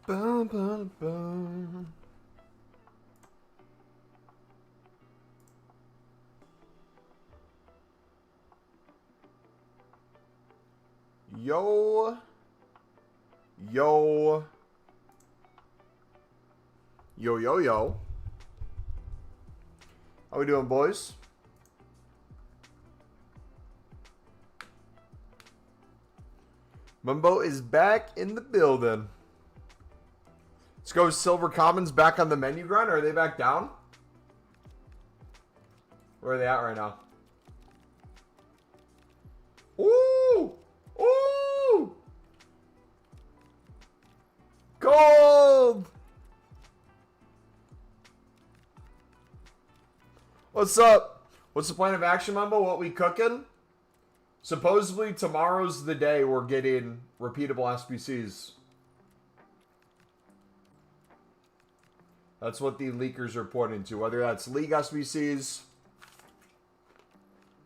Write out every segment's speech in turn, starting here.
Bum, bum, bum. Yo. Yo. Yo, yo, yo. How we doing, boys? Mumbo is back in the building. Let's go. Silver Commons back on the menu grind. Are they back down? Where are they at right now? Ooh! Ooh! Gold! What's up? What's the plan of action, Mumbo? What we cooking? Supposedly tomorrow's the day we're getting repeatable SBCs. That's what the leakers are pointing to. Whether that's league SBCs,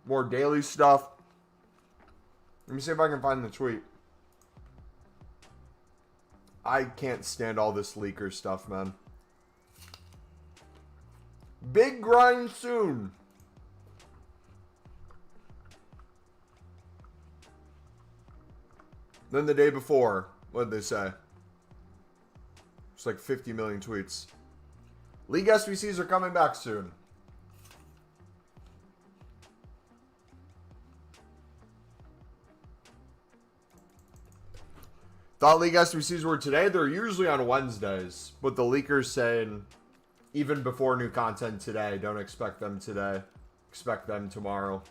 more daily stuff. Let me see if I can find the tweet. I can't stand all this leaker stuff, man. Big grind soon. Then the day before, what did they say? It's like 50 million tweets. League SBCs are coming back soon. Thought League SBCs were today. They're usually on Wednesdays. But the leakers saying even before new content today, don't expect them today. Expect them tomorrow.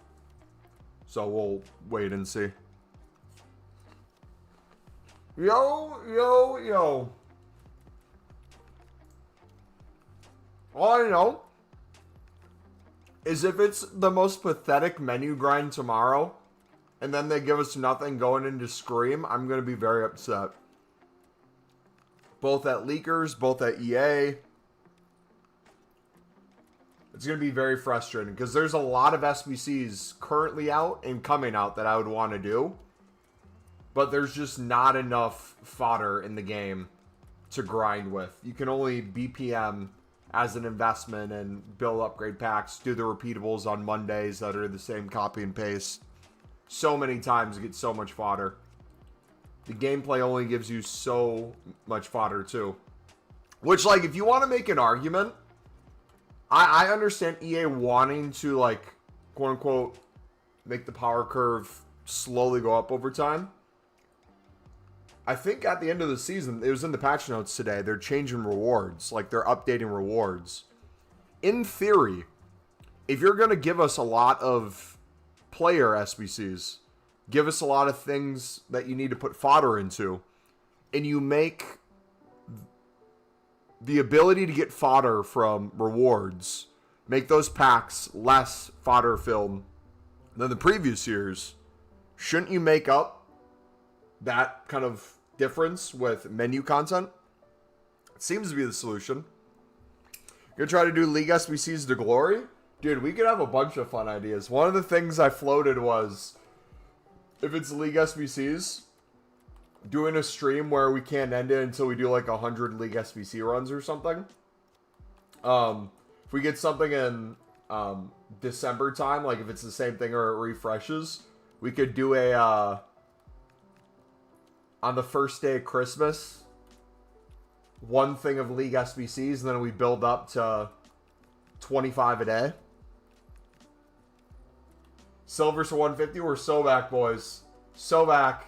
So we'll wait and see. Yo, yo, yo. All I know is if it's the most pathetic menu grind tomorrow and then they give us nothing going into Scream, I'm going to be very upset. Both at leakers, both at EA. It's going to be very frustrating because there's a lot of SBCs currently out and coming out that I would want to do. But there's just not enough fodder in the game to grind with. You can only BPM as an investment and build upgrade packs, do the repeatables on Mondays that are the same copy and paste. So many times get so much fodder. The gameplay only gives you so much fodder too. Which, like, if you want to make an argument, I understand EA wanting to, like, quote unquote, make the power curve slowly go up over time. I think at the end of the season, it was in the patch notes today, they're changing rewards. Like, they're updating rewards. In theory, if you're going to give us a lot of player SBCs, give us a lot of things that you need to put fodder into, and you make the ability to get fodder from rewards, make those packs less fodder filled than the previous years, shouldn't you make up that kind of difference with menu content? It seems to be the solution. Gonna try to do League SBCs to glory? Dude, we could have a bunch of fun ideas. One of the things I floated was, if it's League SBCs, doing a stream where we can't end it until we do like 100 League SBC runs or something. If we get something in December time, like if it's the same thing or it refreshes, we could do a on the first day of Christmas, one thing of League SBCs, and then we build up to 25 a day. Silvers for 150. We're so back, boys. So back.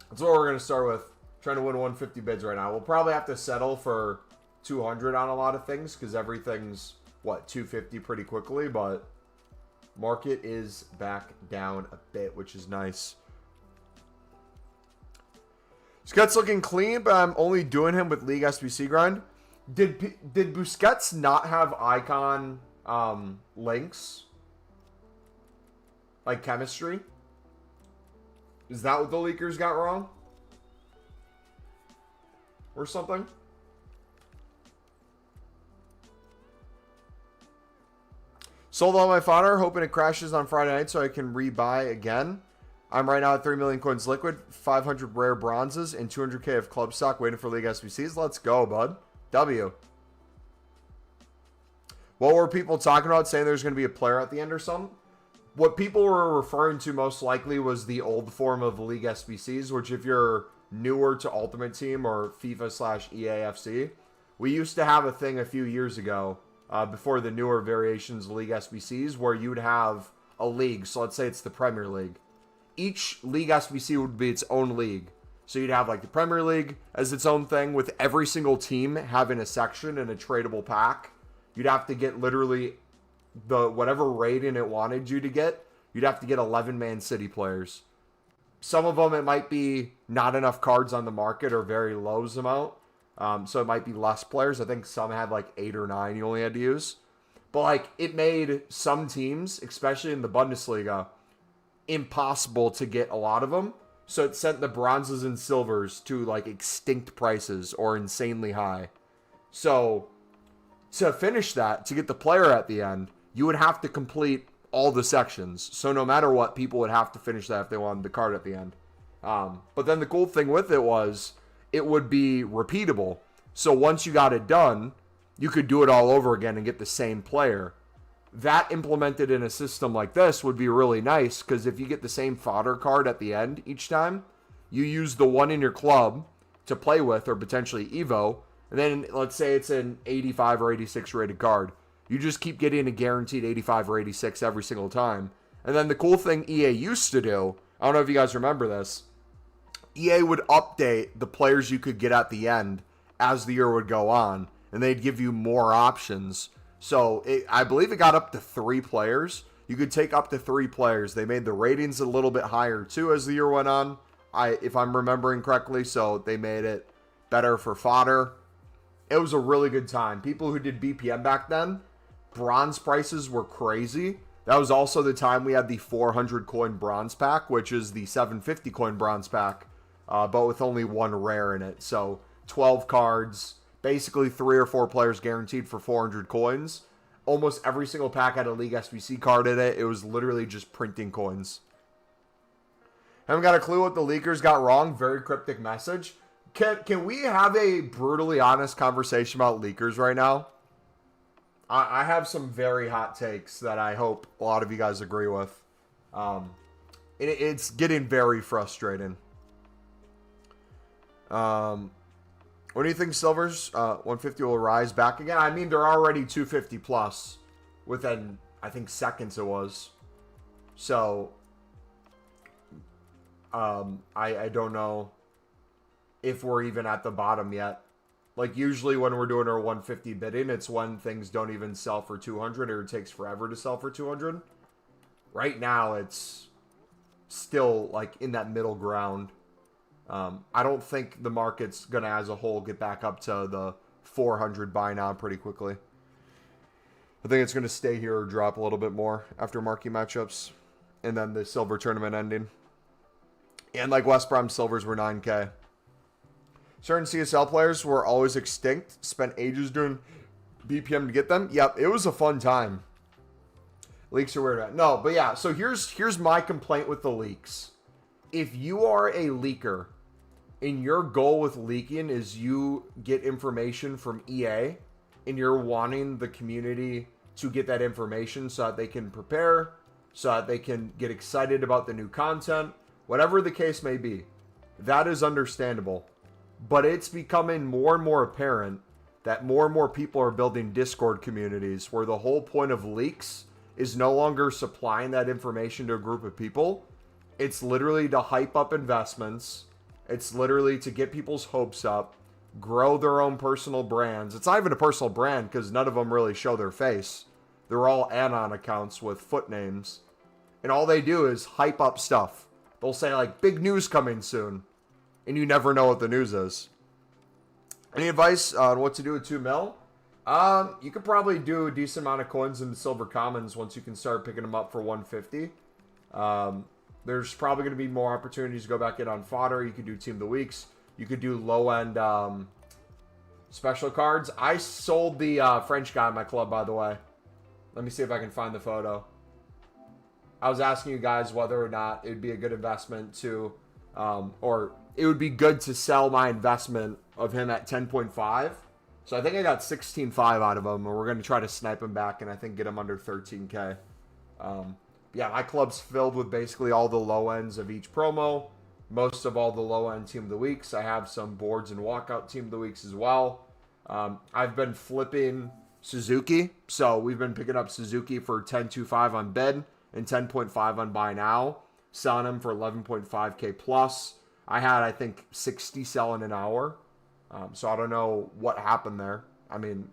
That's what we're going to start with. Trying to win 150 bids right now. We'll probably have to settle for 200 on a lot of things because everything's, what, 250 pretty quickly, but market is back down a bit, which is nice. Busquets looking clean, but I'm only doing him with League SBC grind. Did Busquets not have icon links? Like chemistry? Is that what the leakers got wrong? Or something? Sold all my fodder, hoping it crashes on Friday night so I can rebuy again. I'm right now at 3 million coins liquid, 500 rare bronzes, and 200k of club stock waiting for League SBCs. Let's go, bud. W. What were people talking about, saying there's going to be a player at the end or something? What people were referring to most likely was the old form of League SBCs, which if you're newer to Ultimate Team or FIFA/EAFC, we used to have a thing a few years ago, before the newer variations of League SBCs, where you would have a league. So let's say it's the Premier League. Each League SBC would be its own league. So you'd have like the Premier League as its own thing, with every single team having a section and a tradable pack. You'd have to get literally the whatever rating it wanted you to get. You'd have to get 11 Man City players. Some of them, it might be not enough cards on the market or very low amount. So it might be less players. I think some had like 8 or 9 you only had to use. But like, it made some teams, especially in the Bundesliga, impossible to get a lot of them. So it sent the bronzes and silvers to like extinct prices or insanely high. So to finish that, to get the player at the end, you would have to complete all the sections. So no matter what, people would have to finish that if they wanted the card at the end. But then the cool thing with it was it would be repeatable. So once you got it done, you could do it all over again and get the same player. That implemented in a system like this would be really nice, because if you get the same fodder card at the end each time, you use the one in your club to play with, or potentially Evo, and then let's say it's an 85 or 86 rated card. You just keep getting a guaranteed 85 or 86 every single time. And then the cool thing EA used to do, I don't know if you guys remember this, EA would update the players you could get at the end as the year would go on, and they'd give you more options. So I believe it got up to 3 players. You could take up to 3 players. They made the ratings a little bit higher too as the year went on, if I'm remembering correctly. So they made it better for fodder. It was a really good time. People who did BPM back then, bronze prices were crazy. That was also the time we had the 400 coin bronze pack, which is the 750 coin bronze pack, but with only 1 rare in it. So 12 cards, basically 3 or 4 players guaranteed for 400 coins. Almost every single pack had a League SBC card in it. It was literally just printing coins. Haven't got a clue what the leakers got wrong. Very cryptic message. Can we have a brutally honest conversation about leakers right now? I have some very hot takes that I hope a lot of you guys agree with. It's getting very frustrating. When do you think silvers 150 will rise back again? I mean, they're already 250 plus within, I think, seconds it was. So, I don't know if we're even at the bottom yet. Like, usually when we're doing our 150 bidding, it's when things don't even sell for 200 or it takes forever to sell for 200. Right now, it's still, like, in that middle ground. I don't think the market's going to, as a whole, get back up to the 400 buy now pretty quickly. I think it's going to stay here or drop a little bit more after marquee matchups. And then the silver tournament ending. And like West Brom silvers were 9K. Certain CSL players were always extinct. Spent ages doing BPM to get them. Yep, it was a fun time. Leaks are weird. No, but yeah, so here's my complaint with the leaks. If you are a leaker, and your goal with leaking is you get information from EA, and you're wanting the community to get that information so that they can prepare, so that they can get excited about the new content, whatever the case may be, that is understandable. But it's becoming more and more apparent that more and more people are building Discord communities where the whole point of leaks is no longer supplying that information to a group of people. It's literally to hype up investments. It's literally to get people's hopes up, grow their own personal brands. It's not even a personal brand because none of them really show their face. They're all anon accounts with foot names. And all they do is hype up stuff. They'll say like, big news coming soon. And you never know what the news is. Any advice on what to do with 2 mil? You could probably do a decent amount of coins in the silver commons once you can start picking them up for 150. There's probably going to be more opportunities to go back in on fodder. You could do Team of the Weeks. You could do low-end special cards. I sold the French guy in my club, by the way. Let me see if I can find the photo. I was asking you guys whether or not it would be a good investment to, or it would be good to sell my investment of him at 10.5. So I think I got 16.5 out of him, and we're going to try to snipe him back and I think get him under 13K. Yeah, my club's filled with basically all the low ends of each promo. Most of all the low end team of the weeks. I have some boards and walkout team of the weeks as well. I've been flipping Suzuki. So we've been picking up Suzuki for 10.25 on bid and 10.5 on buy now. Selling them for 11.5K plus. I had, I think, 60 selling an hour. So I don't know what happened there. I mean,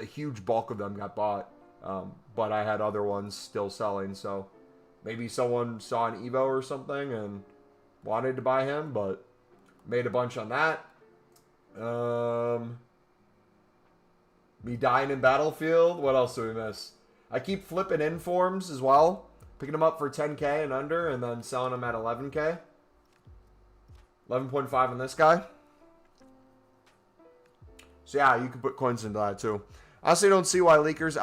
a huge bulk of them got bought. But I had other ones still selling. So maybe someone saw an Evo or something and wanted to buy him, but made a bunch on that. Me dying in Battlefield. What else do we miss? I keep flipping informs as well. Picking them up for 10K and under and then selling them at 11K. 11.5 on this guy. So yeah, you can put coins into that too. I honestly don't see why leakers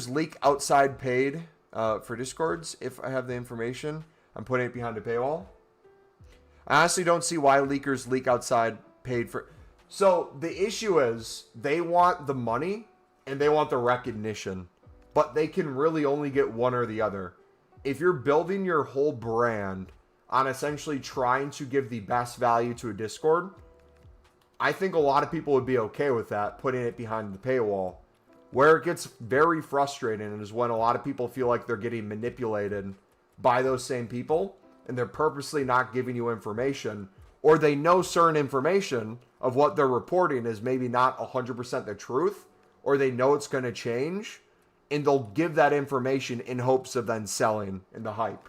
leak outside paid for Discords. If I have the information, I'm putting it behind a paywall. I honestly don't see why leakers leak outside paid for. So the issue is they want the money and they want the recognition, but they can really only get one or the other. If you're building your whole brand on essentially trying to give the best value to a Discord, I think a lot of people would be okay with that, putting it behind the paywall. Where it gets very frustrating is when a lot of people feel like they're getting manipulated by those same people and they're purposely not giving you information, or they know certain information of what they're reporting is maybe not 100% the truth, or they know it's going to change, and they'll give that information in hopes of then selling in the hype.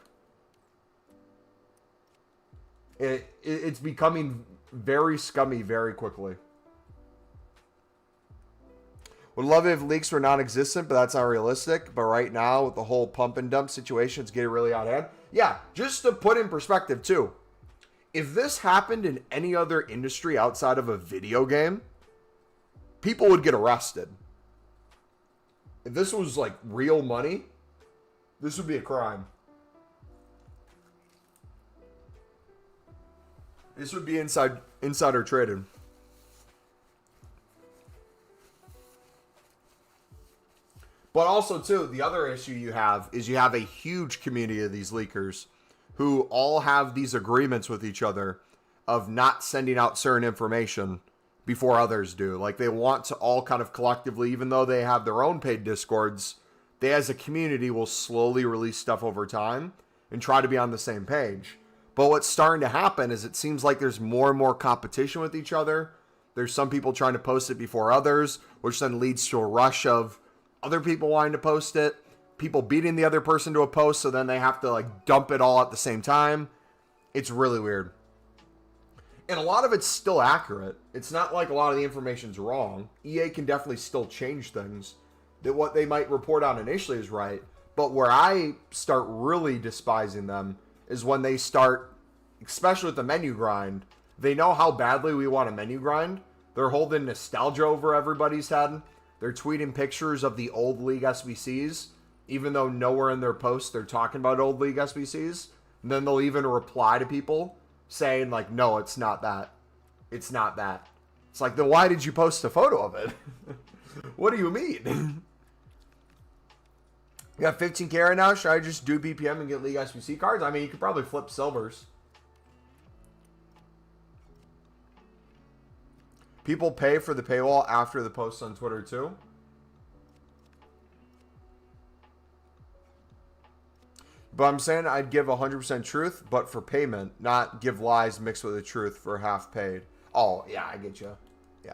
It's becoming very scummy very quickly. Would love it if leaks were non-existent, but that's not realistic. But right now, with the whole pump and dump situation, it's getting really out of hand. Yeah, just to put in perspective too, if this happened in any other industry outside of a video game, people would get arrested. If this was like real money, this would be a crime. This would be insider trading. But also, too, the other issue you have is you have a huge community of these leakers who all have these agreements with each other of not sending out certain information before others do. Like, they want to all kind of collectively, even though they have their own paid Discords, they as a community will slowly release stuff over time and try to be on the same page. But what's starting to happen is it seems like there's more and more competition with each other. There's some people trying to post it before others, which then leads to a rush of other people wanting to post it, people beating the other person to a post, so then they have to like dump it all at the same time. It's really weird. And a lot of it's still accurate. It's not like a lot of the information's wrong. EA can definitely still change things. That what they might report on initially is right. But where I start really despising them is when they start, especially with the menu grind, they know how badly we want a menu grind. They're holding nostalgia over everybody's head. They're tweeting pictures of the old League SBCs, even though nowhere in their posts they're talking about old League SBCs. And then they'll even reply to people saying, like, no, it's not that. It's not that. It's like, then why did you post a photo of it? What do you mean? You got 15K right now. Should I just do BPM and get League SBC cards? I mean, you could probably flip silvers. People pay for the paywall after the posts on Twitter too. But I'm saying I'd give 100% truth, but for payment, not give lies mixed with the truth for half paid. Oh, yeah, I get you. Yeah.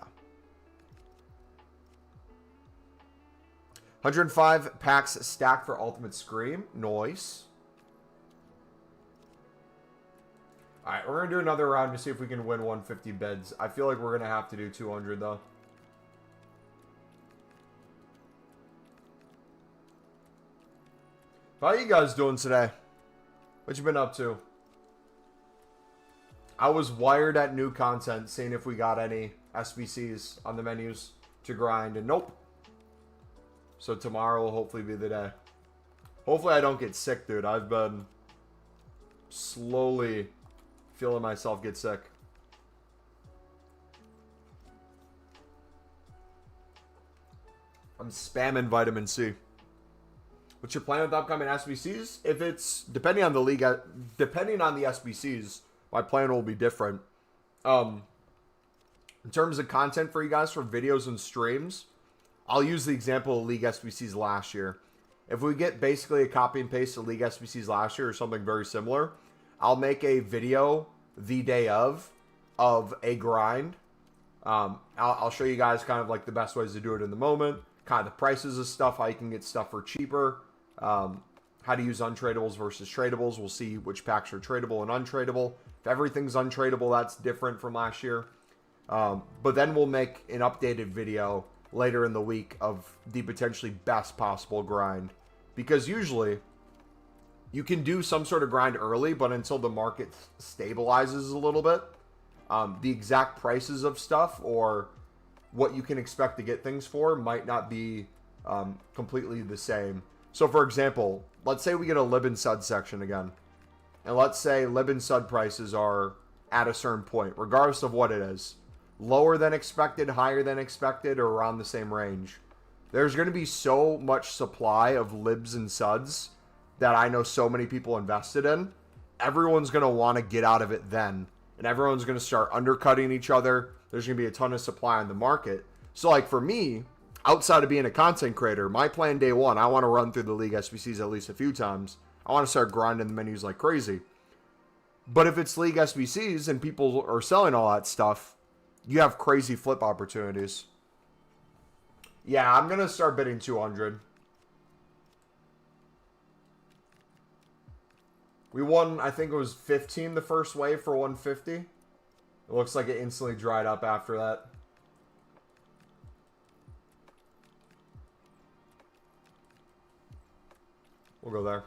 105 packs stacked for Ultimate Scream. Nice. Alright, we're going to do another round to see if we can win 150 bids. I feel like we're going to have to do 200, though. How you guys doing today? What you been up to? I was wired at new content, seeing if we got any SBCs on the menus to grind, and nope. So tomorrow will hopefully be the day. Hopefully I don't get sick, dude. I've been slowly feeling myself get sick. I'm spamming vitamin C. What's your plan with upcoming SBCs? If it's depending on the league, depending on the SBCs, my plan will be different. In terms of content for you guys for videos and streams, I'll use the example of League SBCs last year. If we get basically a copy and paste of League SBCs last year or something very similar, I'll make a video the day of a grind. I'll show you guys kind of like the best ways to do it in the moment, kind of the prices of stuff, how you can get stuff for cheaper, how to use untradables versus tradables. We'll see which packs are tradable and untradable. If everything's untradable, that's different from last year. But then we'll make an updated video later in the week of the potentially best possible grind. Because usually, you can do some sort of grind early, but until the market stabilizes a little bit, the exact prices of stuff or what you can expect to get things for might not be completely the same. So for example, let's say we get a Lib and Sud section again. And let's say Lib and Sud prices are at a certain point, regardless of what it is. Lower than expected, higher than expected, or around the same range. There's going to be so much supply of Libs and Suds that I know so many people invested in. Everyone's going to want to get out of it then. And everyone's going to start undercutting each other. There's going to be a ton of supply on the market. So like for me, outside of being a content creator, my plan day one, I want to run through the League SBCs at least a few times. I want to start grinding the menus like crazy. But if it's League SBCs and people are selling all that stuff, you have crazy flip opportunities. Yeah, I'm going to start bidding 200. We won, I think it was 15 the first wave for 150. It looks like it instantly dried up after that. We'll go there.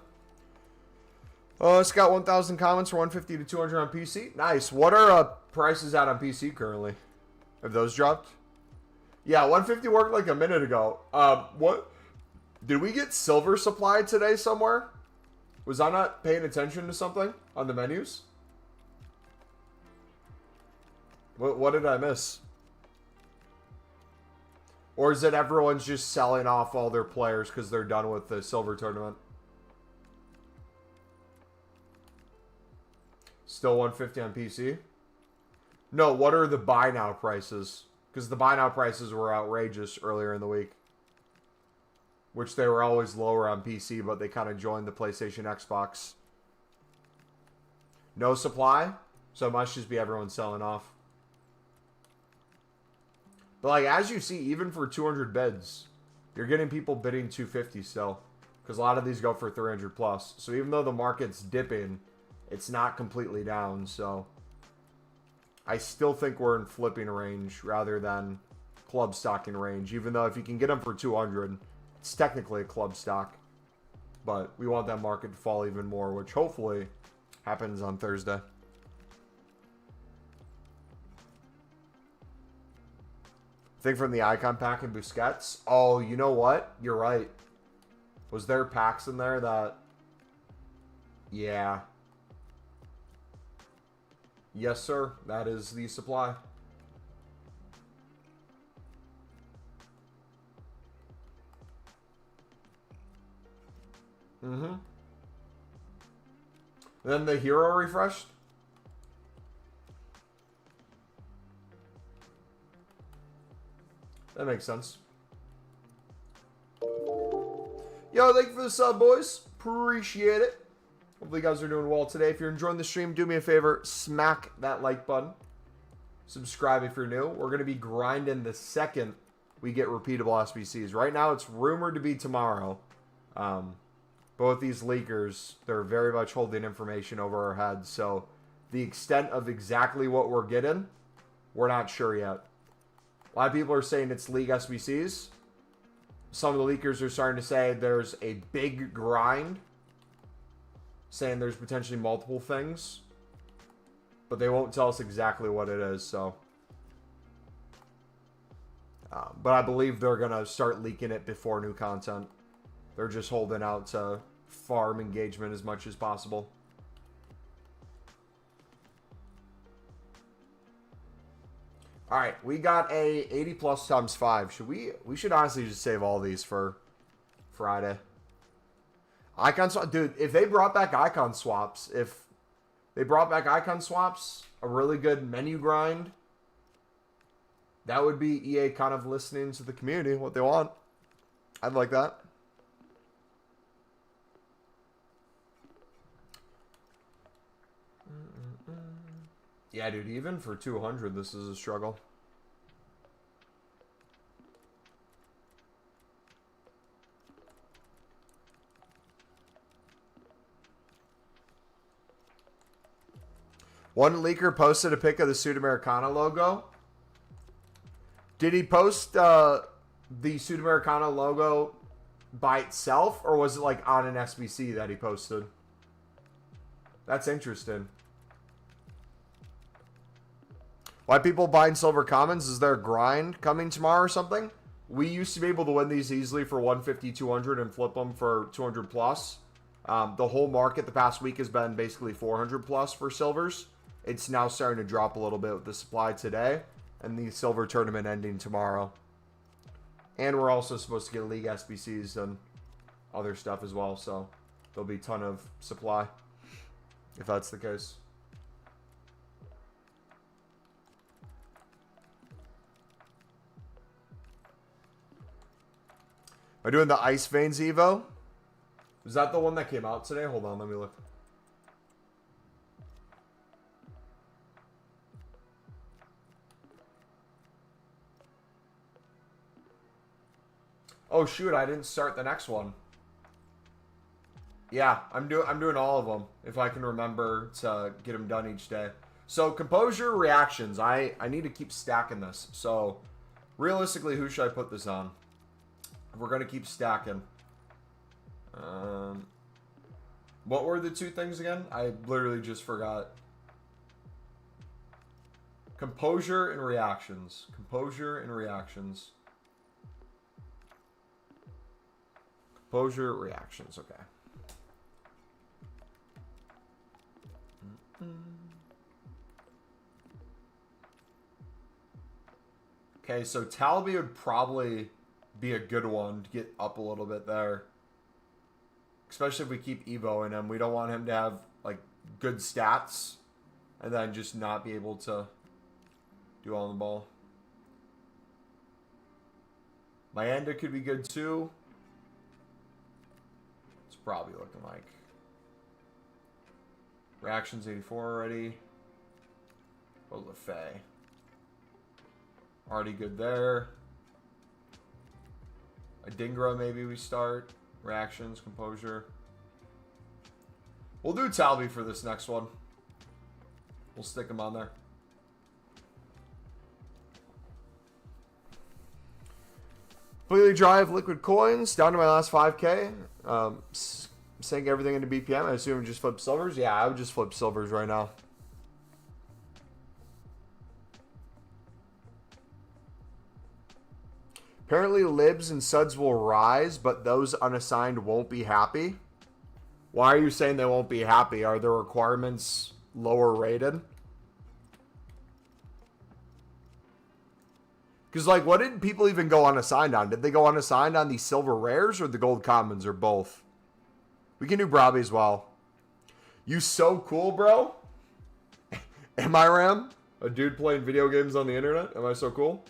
It's got 1,000 comments for 150 to 200 on PC. Nice. What are prices at on PC currently? Have those dropped? Yeah, 150 worked like a minute ago. What? Did we get silver supply today somewhere? Was I not paying attention to something on the menus? What did I miss? Or is it everyone's just selling off all their players because they're done with the silver tournament? Still 150 on PC? No, what are the buy now prices? Because the buy now prices were outrageous earlier in the week. Which they were always lower on PC, but they kind of joined the PlayStation Xbox. No supply? So it must just be everyone selling off. But like, as you see, even for 200 bids, you're getting people bidding 250 still. Because a lot of these go for 300 plus. So even though the market's dipping, it's not completely down, so I still think we're in flipping range rather than club stocking range. Even though if you can get them for 200, it's technically a club stock. But we want that market to fall even more, which hopefully happens on Thursday. Thing from the icon pack in Busquets. Oh, you know what? You're right. Was there packs in there that... Yeah. Yes, sir. That is the supply. Mm-hmm. Then the hero refreshed. That makes sense. Yo, thank you for the sub, boys. Appreciate it. Hopefully you guys are doing well today. If you're enjoying the stream, do me a favor. Smack that like button. Subscribe if you're new. We're going to be grinding the second we get repeatable SBCs. Right now, it's rumored to be tomorrow. Both these leakers, they're very much holding information over our heads. So the extent of exactly what we're getting, we're not sure yet. A lot of people are saying it's League SBCs. Some of the leakers are starting to say there's a big grind. Saying there's potentially multiple things. But they won't tell us exactly what it is, so. But I believe they're going to start leaking it before new content. They're just holding out to farm engagement as much as possible. All right, we got a 80 plus times 5. We should honestly just save all these for Friday. Icon swap, dude, if they brought back icon swaps, a really good menu grind, that would be EA kind of listening to the community, what they want. I'd like that. Yeah, dude, even for 200, this is a struggle. One leaker posted a pic of the Sudamericana logo. Did he post the Sudamericana logo by itself, or was it like on an SBC that he posted? That's interesting. Why people buying silver commons? Is there a grind coming tomorrow or something? We used to be able to win these easily for 150, 200 and flip them for 200 plus. The whole market the past week has been basically 400 plus for silvers. It's now starting to drop a little bit with the supply today and the silver tournament ending tomorrow. And we're also supposed to get League SBCs and other stuff as well, so there'll be a ton of supply if that's the case. Am I doing the Ice Veins Evo? Is that the one that came out today? Hold on, let me look. Oh shoot, I didn't start the next one. Yeah, I'm doing all of them if I can remember to get them done each day. So composure reactions, I need to keep stacking this. So realistically, who should I put this on? We're gonna keep stacking. What were the two things again? I literally just forgot. Composure and reactions. Composure and reactions. Composure reactions. Okay. Okay, so Talby would probably be a good one to get up a little bit there. Especially if we keep Evoing him. We don't want him to have, like, good stats and then just not be able to do all the ball. Mayenda could be good too. It's probably looking like. Reactions 84 already. Oh, LaFay. Already good there. Adingra maybe we start. Reactions, composure. We'll do Talby for this next one. We'll stick him on there. Completely drive liquid coins down to my last 5K. Sink everything into BPM. I assume just flip silvers. Yeah, I would just flip silvers right now. Apparently libs and suds will rise, but those unassigned won't be happy. Why are you saying they won't be happy? Are the requirements lower rated? Because, like, what did people even go unassigned on? Did they go unassigned on the silver rares or the gold commons or both? We can do Brobby as well. You so cool, bro? Am I Ram? A dude playing video games on the internet? Am I so cool?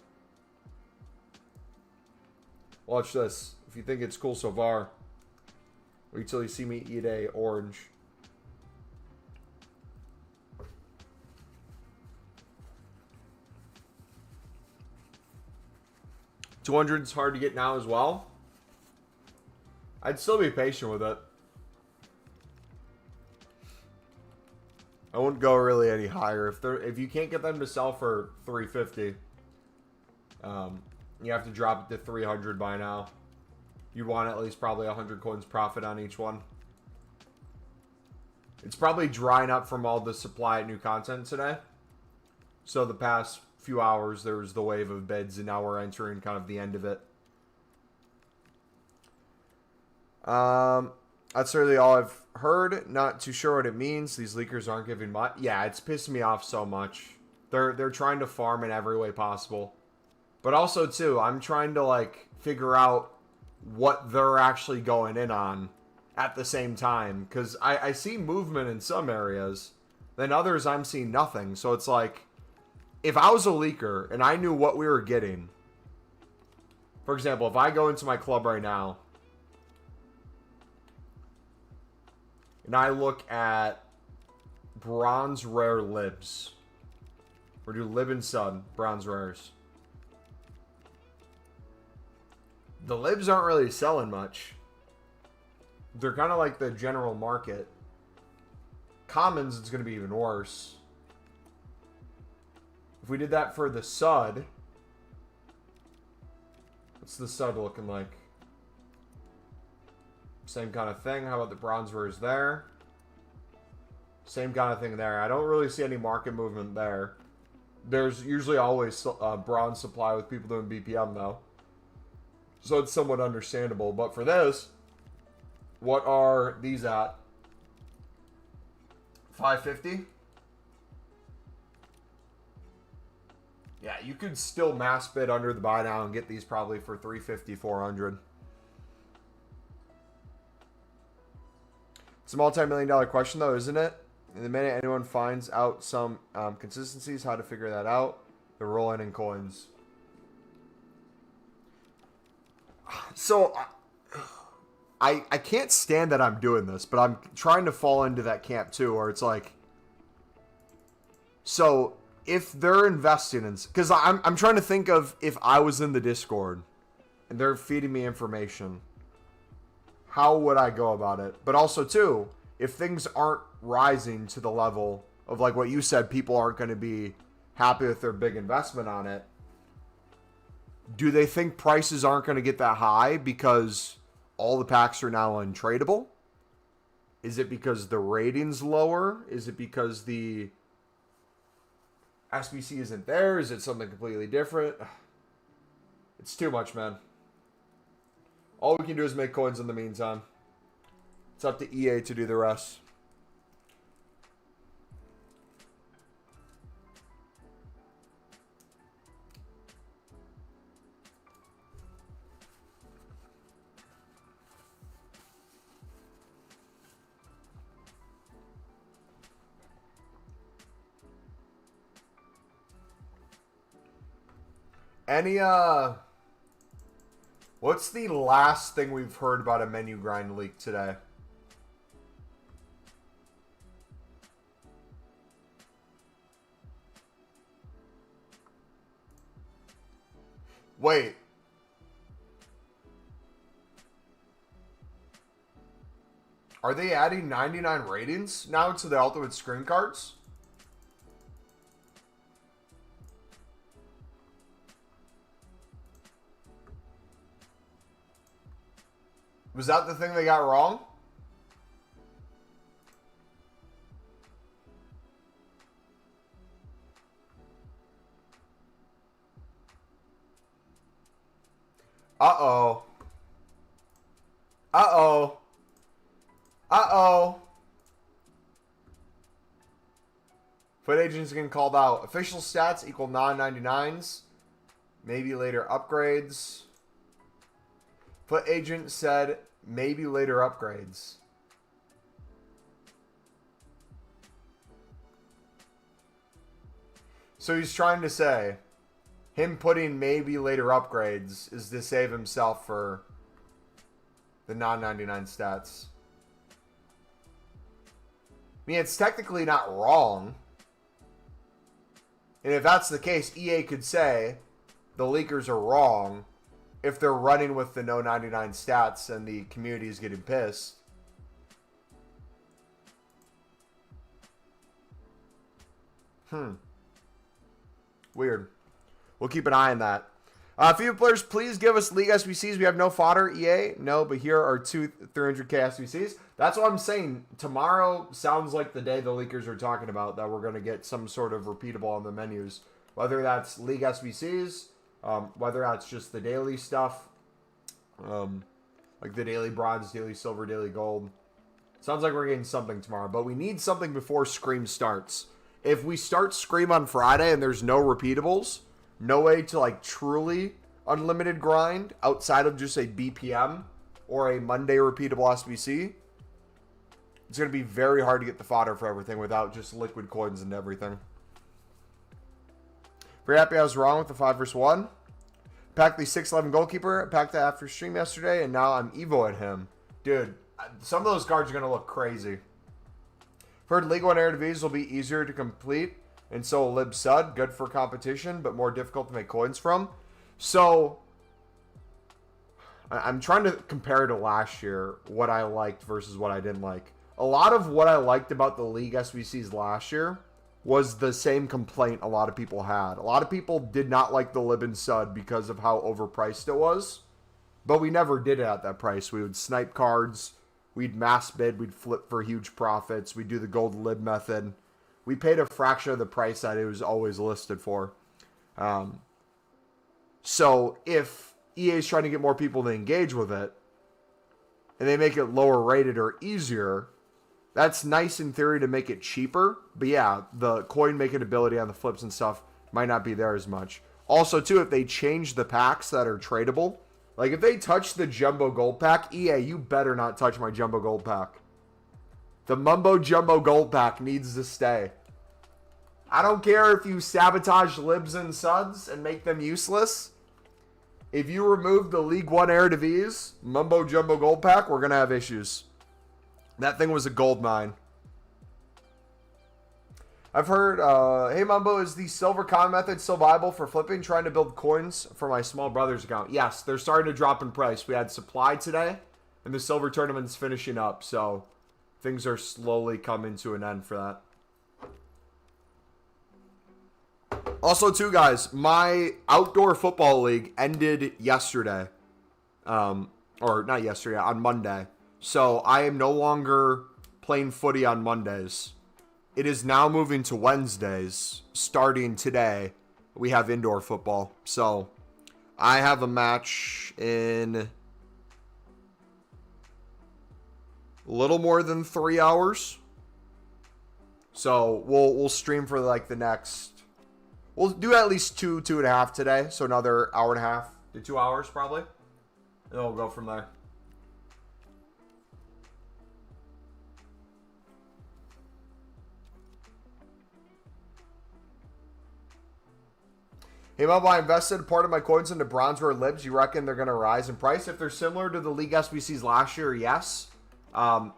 Watch this. If you think it's cool so far, wait till you see me eat a orange. $200 is hard to get now as well. I'd still be patient with it. I wouldn't go really any higher. If you can't get them to sell for $350, you have to drop it to 300 by now. You want at least probably 100 coins profit on each one. It's probably drying up from all the supply of new content today. So the past few hours, there was the wave of bids, and now we're entering kind of the end of it. That's really all I've heard. Not too sure what it means. These leakers aren't giving much. Yeah, it's pissed me off so much. They're trying to farm in every way possible. But also, too, I'm trying to, like, figure out what they're actually going in on at the same time. Because I see movement in some areas. Then others, I'm seeing nothing. So it's like, if I was a leaker and I knew what we were getting. For example, if I go into my club right now and I look at bronze rare libs. Or do lib and sud, bronze rares. The libs aren't really selling much. They're kind of like the general market. Commons, it's going to be even worse. If we did that for the sud, what's the sud looking like? Same kind of thing. How about the bronze rares there? Same kind of thing there. I don't really see any market movement there. There's usually always bronze supply with people doing BPM, though. So it's somewhat understandable. But for this, what are these at? 550? Yeah, you could still mass bid under the buy now and get these probably for 350, 400. It's a multi-million-dollar question, though, isn't it? In the minute anyone finds out some consistencies, how to figure that out, they're rolling in coins. So, I can't stand that I'm doing this, but I'm trying to fall into that camp, too, where it's like, so, if they're investing in... Because I'm trying to think of if I was in the Discord, and they're feeding me information, how would I go about it? But also, too, if things aren't rising to the level of, like what you said, people aren't going to be happy with their big investment on it, do they think prices aren't going to get that high because all the packs are now untradeable? Is it because the rating's lower? Is it because the SBC isn't there? Is it something completely different? It's too much, man. All we can do is make coins in the meantime. It's up to EA to do the rest. What's the last thing we've heard about a menu grind leak today? Wait. Are they adding 99 ratings now to the Ultimate Screen Cards? Was that the thing they got wrong? Uh-oh. Uh-oh. Uh-oh. Foot agents getting called out. Official stats equal non-99s. Maybe later upgrades. Foot agent said maybe later upgrades. So he's trying to say him putting maybe later upgrades is to save himself for the non-99 stats. I mean, it's technically not wrong. And if that's the case, EA could say the leakers are wrong if they're running with the no 99 stats and the community is getting pissed. Weird. We'll keep an eye on that. FIBA players, please give us league SBCs. We have no fodder, EA. No, but here are two 300k SBCs. That's what I'm saying. Tomorrow sounds like the day the leakers are talking about that we're going to get some sort of repeatable on the menus. Whether that's league SBCs, whether that's just the daily stuff. Like the daily bronze, daily silver, daily gold. Sounds like we're getting something tomorrow, but we need something before Scream starts. If we start Scream on Friday and there's no repeatables, no way to like truly unlimited grind outside of just a BPM or a Monday repeatable SBC, it's going to be very hard to get the fodder for everything without just liquid coins and everything. Very happy I was wrong with the 5 vs 1. Packed the 6'11 goalkeeper. Packed that after stream yesterday, and now I'm Evo at him. Dude, some of those cards are going to look crazy. Heard League 1 Eredivisie will be easier to complete, and so will Lib Sud. Good for competition, but more difficult to make coins from. So, I'm trying to compare to last year what I liked versus what I didn't like. A lot of what I liked about the League SBCs last year was the same complaint a lot of people had. A lot of people did not like the Lib and Sud because of how overpriced it was. But we never did it at that price. We would snipe cards. We'd mass bid. We'd flip for huge profits. We'd do the gold Lib method. We paid a fraction of the price that it was always listed for. So if EA is trying to get more people to engage with it, and they make it lower rated or easier, that's nice in theory to make it cheaper. But yeah, the coin making ability on the flips and stuff might not be there as much. Also, too, if they change the packs that are tradable, like if they touch the Jumbo Gold Pack, EA, you better not touch my Jumbo Gold Pack. The Mumbo Jumbo Gold Pack needs to stay. I don't care if you sabotage Libs and Suds and make them useless. If you remove the League 1 Eredivisie Mumbo Jumbo Gold Pack, we're going to have issues. That thing was a gold mine. I've heard, hey Mumbo, is the silver con method still viable for flipping? Trying to build coins for my small brother's account. Yes, they're starting to drop in price. We had supply today, and the silver tournament's finishing up, so things are slowly coming to an end for that. Also, too, guys, my outdoor football league ended yesterday. Or not yesterday, on Monday. So I am no longer playing footy on Mondays. It is now moving to Wednesdays. Starting today, we have indoor football. So I have a match in a little more than 3 hours. So we'll stream for like the next... We'll do at least 2.5 today. So another hour and a half to 2 hours probably. And we'll go from there. Hey, Mumbo, I invested part of my coins into bronze rare libs. You reckon they're going to rise in price? If they're similar to the League SBCs last year, yes.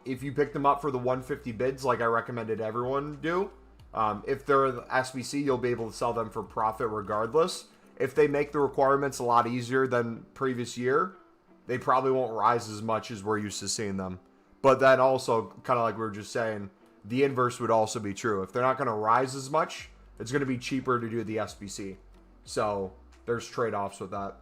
If you pick them up for the 150 bids, like I recommended everyone do. If they're the SBC, you'll be able to sell them for profit regardless. If they make the requirements a lot easier than previous year, they probably won't rise as much as we're used to seeing them. But then also, kind of like we were just saying, the inverse would also be true. If they're not going to rise as much, it's going to be cheaper to do the SBC. So, there's trade-offs with that.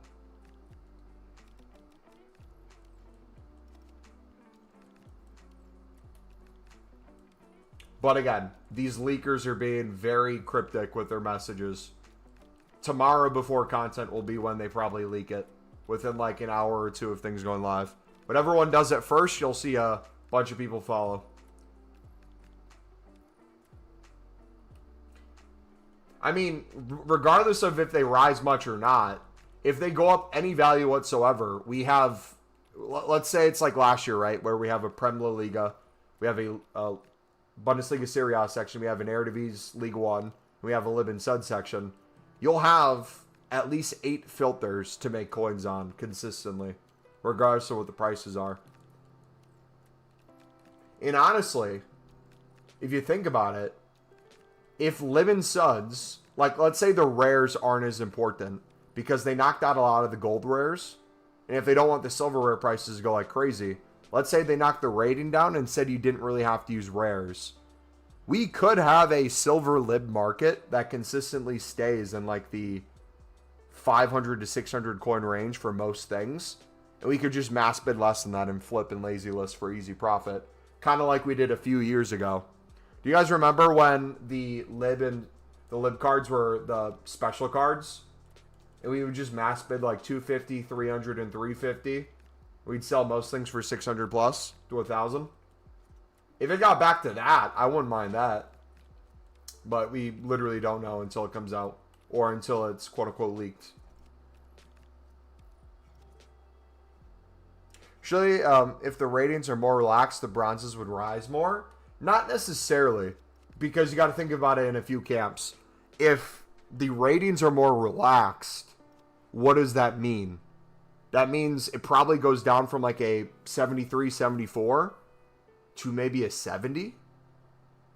But again, these leakers are being very cryptic with their messages. Tomorrow before content will be when they probably leak it. Within like an hour or two of things going live. But everyone does it first, you'll see a bunch of people follow. I mean, regardless of if they rise much or not, if they go up any value whatsoever, we have, let's say it's like last year, right? Where we have a Prem La Liga, we have a Bundesliga Serie A section, we have an Eredivisie League 1, we have a Lib and Sud section. You'll have at least 8 filters to make coins on consistently, regardless of what the prices are. And honestly, if you think about it, if Lib and Suds, like let's say the rares aren't as important because they knocked out a lot of the gold rares, and if they don't want the silver rare prices to go like crazy, let's say they knocked the rating down and said you didn't really have to use rares. We could have a silver Lib market that consistently stays in like the 500 to 600 coin range for most things. And we could just mass bid less than that and flip and lazy list for easy profit. Kind of like we did a few years ago. Do you guys remember when the Lib cards were the special cards? And we would just mass bid like 250, 300, and 350 We'd sell most things for 600 plus to 1,000. If it got back to that, I wouldn't mind that. But we literally don't know until it comes out. Or until it's quote-unquote leaked. Surely, if the ratings are more relaxed, the bronzes would rise more? Not necessarily. Because you got to think about it in a few camps. If the ratings are more relaxed, what does that mean? That means it probably goes down from like a 73, 74 to maybe a 70.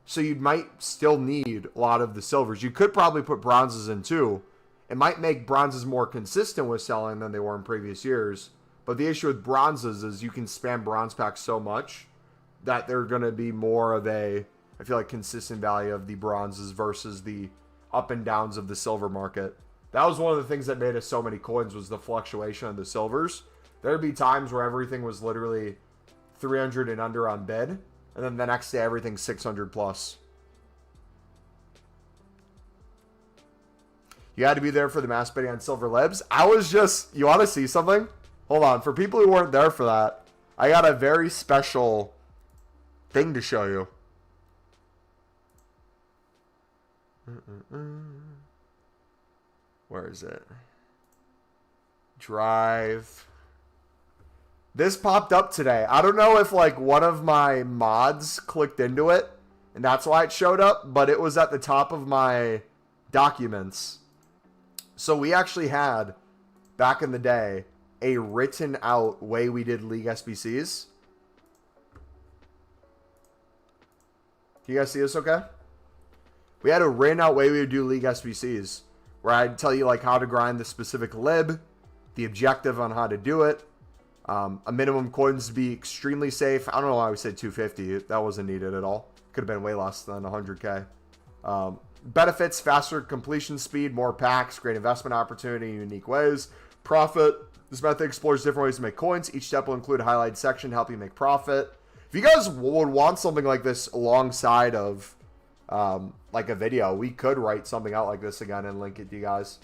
So you might still need a lot of the silvers. You could probably put bronzes in too. It might make bronzes more consistent with selling than they were in previous years. But the issue with bronzes is you can spam bronze packs so much that they're going to be more of a, I feel like, consistent value of the bronzes versus the up and downs of the silver market. That was one of the things that made us so many coins, was the fluctuation of the silvers. There'd be times where everything was literally 300 and under on bid, and then the next day everything's 600 plus. You had to be there for the mass bidding on silver libs. I was just, you want to see something? Hold on, for people who weren't there for that, I got a very special thing to show you. Where is it? Drive. This popped up today. I don't know if like one of my mods clicked into it and that's why it showed up, but it was at the top of my documents. So we actually had, back in the day, a written out way we did League SBCs. Can you guys see this okay? We had a written out way we would do League SBCs, where I'd tell you like how to grind the specific lib, the objective on how to do it, a minimum coins to be extremely safe. I don't know why we said 250. That wasn't needed at all. Could have been way less than 100K. Benefits, faster completion speed, more packs, great investment opportunity in unique ways. Profit. This method explores different ways to make coins. Each step will include a highlighted section to help you make profit. If you guys would want something like this alongside of like a video, we could write something out like this again and link it to you guys.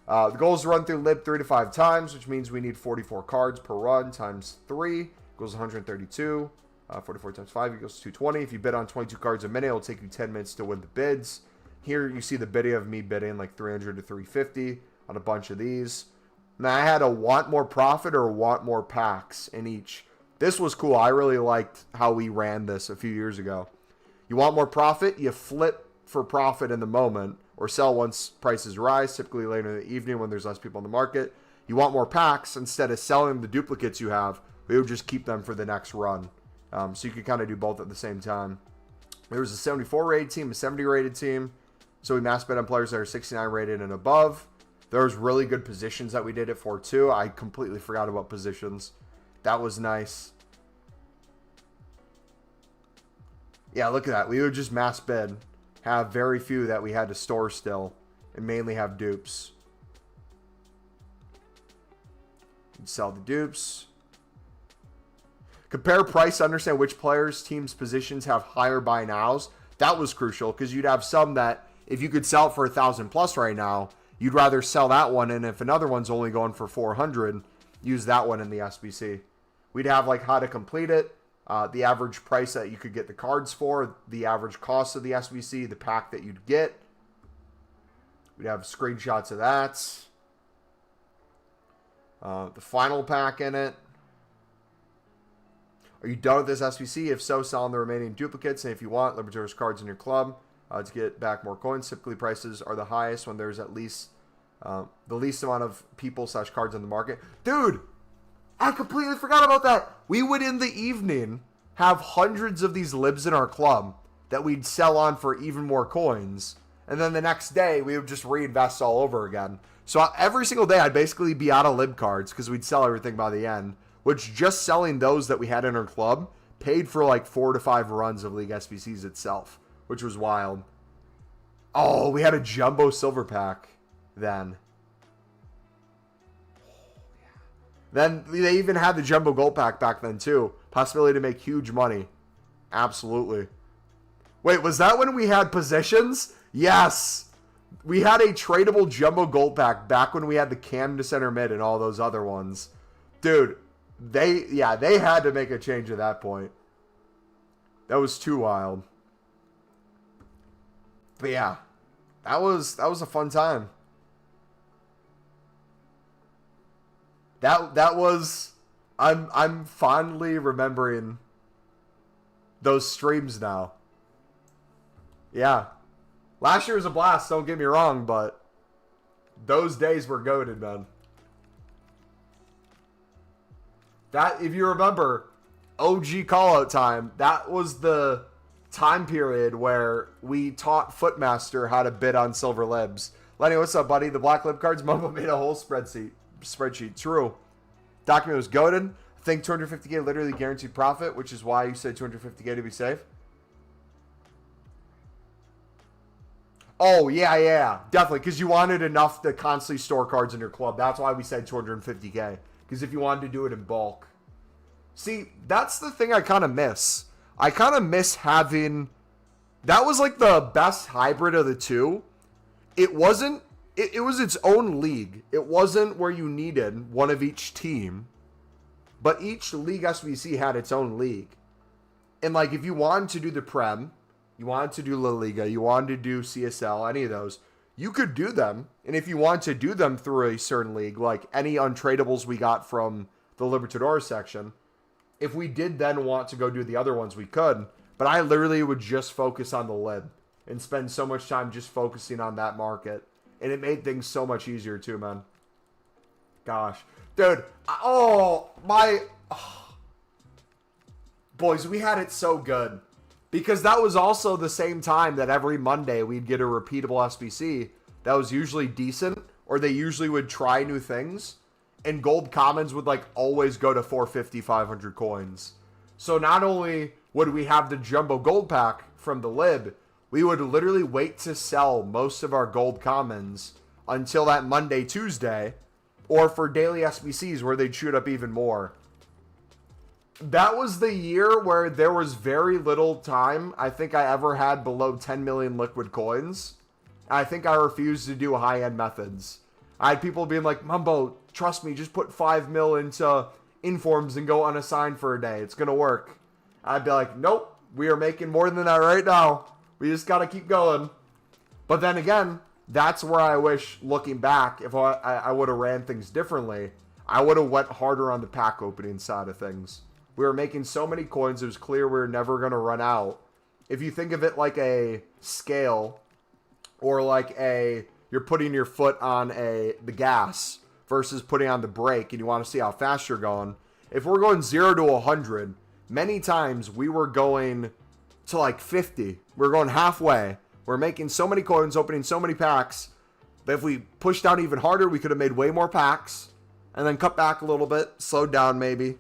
The goal is to run through lib 3 to 5 times, which means we need 44 cards per run times 3 equals 132. 44 times 5 equals 220. If you bid on 22 cards a minute, it'll take you 10 minutes to win the bids. Here you see the bidding of me bidding like 300 to 350 on a bunch of these. Now I had a want more profit or want more packs in each. This was cool. I really liked how we ran this a few years ago. You want more profit, you flip for profit in the moment or sell once prices rise, typically later in the evening when there's less people in the market. You want more packs, instead of selling the duplicates you have, we would just keep them for the next run. So you could kind of do both at the same time. There was a 74 rated team, a 70 rated team. So we mass bet on players that are 69 rated and above. There was really good positions that we did it for too. I completely forgot about positions. That was nice. Yeah, look at that. We would just mass bid. Have very few that we had to store still. And mainly have dupes. Sell the dupes. Compare price to understand which players, teams, positions have higher buy nows. That was crucial because you'd have some that if you could sell it for 1,000 plus right now, you'd rather sell that one, and if another one's only going for 400, use that one in the SBC. We'd have like how to complete it, the average price that you could get the cards for, the average cost of the SBC, the pack that you'd get. We'd have screenshots of that. The final pack in it. Are you done with this SBC? If so, sell on the remaining duplicates. And if you want, Liberators cards in your club to get back more coins. Typically, prices are the highest when there's at least the least amount of people / cards in the market. Dude, I completely forgot about that. We would, in the evening, have hundreds of these libs in our club that we'd sell on for even more coins. And then the next day, we would just reinvest all over again. So every single day, I'd basically be out of lib cards because we'd sell everything by the end. Which just selling those that we had in our club paid for like 4 to 5 runs of League SBCs itself, which was wild. Oh, we had a jumbo silver pack then. Then they even had the jumbo gold pack back then too. Possibility to make huge money. Absolutely. Wait, was that when we had positions? Yes. We had a tradable jumbo gold pack back when we had the Cam to center mid and all those other ones. Dude. They had to make a change at that point. That was too wild. But yeah, that was a fun time. That was I'm fondly remembering those streams now. Yeah. Last year was a blast, don't get me wrong, but those days were goated, man. That, if you remember, OG callout time, that was the time period where we taught Footmaster how to bid on silver libs. Lenny, what's up, buddy? The black lib cards, Mumbo made a whole spreadsheet. True. Document was goated. I think 250K literally guaranteed profit, which is why you said 250K to be safe. Oh, yeah. Definitely, because you wanted enough to constantly store cards in your club. That's why we said 250K. Because if you wanted to do it in bulk. See, that's the thing I kind of miss. I kind of miss having... That was like the best hybrid of the two. It wasn't... It was its own league. It wasn't where you needed one of each team. But each league SBC had its own league. And like, if you wanted to do the Prem, you wanted to do La Liga, you wanted to do CSL, any of those, you could do them. And if you want to do them through a certain league, like any untradables we got from the Libertadores section, if we did then want to go do the other ones, we could. But I literally would just focus on the lib and spend so much time just focusing on that market. And it made things so much easier too, man. Gosh. Dude. Boys, we had it so good. Because that was also the same time that every Monday we'd get a repeatable SBC that was usually decent. Or they usually would try new things. And gold commons would like always go to 450, 500 coins. So not only would we have the jumbo gold pack from the lib, we would literally wait to sell most of our gold commons until that Monday, Tuesday, or for daily SBCs where they'd shoot up even more. That was the year where there was very little time I think I ever had below 10 million liquid coins. I think I refused to do high-end methods. I had people being like, Mumbo, trust me, just put 5 mil into informs and go unassigned for a day. It's going to work. I'd be like, nope, we are making more than that right now. We just got to keep going. But then again, that's where I wish, looking back, if I would have ran things differently, I would have went harder on the pack opening side of things. We were making so many coins, it was clear we were never going to run out. If you think of it like a scale, or like you're putting your foot on the gas versus putting on the brake and you want to see how fast you're going. If we're going 0 to 100, many times we were going to like 50. We're going halfway. We're making so many coins, opening so many packs, that if we pushed down even harder, we could have made way more packs and then cut back a little bit, slowed down maybe.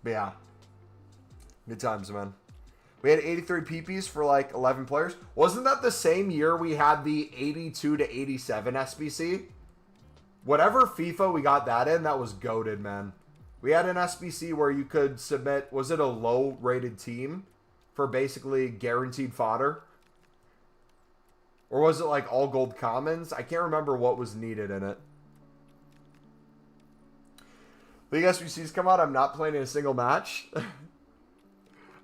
But yeah, good times, man. We had 83 PPs for like 11 players. Wasn't that the same year we had the 82 to 87 SBC? Whatever FIFA we got that in, that was goated, man. We had an SBC where you could submit, was it a low-rated team for basically guaranteed fodder? Or was it like all gold commons? I can't remember what was needed in it. League SBCs come out, I'm not playing in a single match.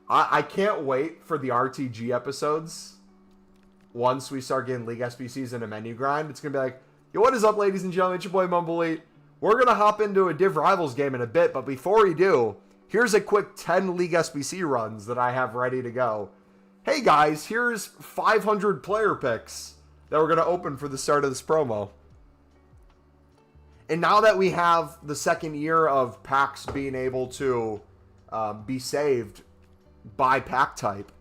I can't wait for the RTG episodes. Once we start getting League SBCs in a menu grind, it's going to be like, yo, what is up, ladies and gentlemen? It's your boy Mumble. We're going to hop into a Div Rivals game in a bit, but before we do, here's a quick 10 League SBC runs that I have ready to go. Hey guys, here's 500 player picks that we're going to open for the start of this promo. And now that we have the second year of packs being able to be saved by pack type,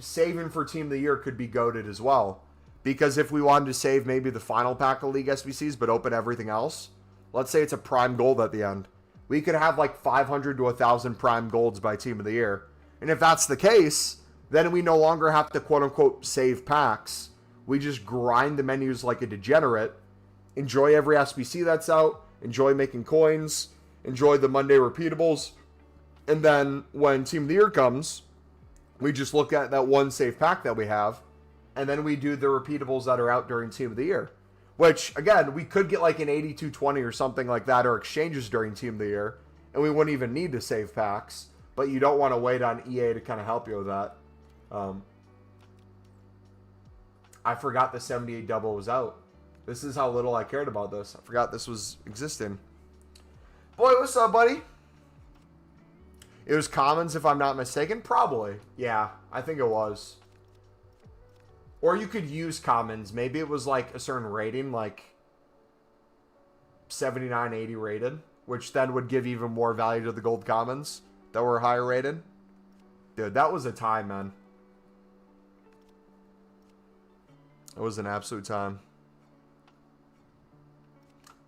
saving for Team of the Year could be goated as well. Because if we wanted to save maybe the final pack of League SBCs but open everything else, let's say it's a prime gold at the end, we could have like 500 to 1,000 prime golds by Team of the Year. And if that's the case, then we no longer have to quote-unquote save packs. We just grind the menus like a degenerate, enjoy every SBC that's out, enjoy making coins, enjoy the Monday repeatables, and then when Team of the Year comes, we just look at that one save pack that we have, and then we do the repeatables that are out during Team of the Year. Which, again, we could get like an 82-20 or something like that, or exchanges during Team of the Year, and we wouldn't even need to save packs. But you don't want to wait on EA to kind of help you with that. I forgot the 78 double was out. This is how little I cared about this. I forgot this was existing. Boy, what's up, buddy? It was commons, if I'm not mistaken. Probably. Yeah, I think it was. Or you could use commons. Maybe it was like a certain rating, like 79, 80 rated, which then would give even more value to the gold commons that were higher rated. Dude, that was a time, man. It was an absolute time.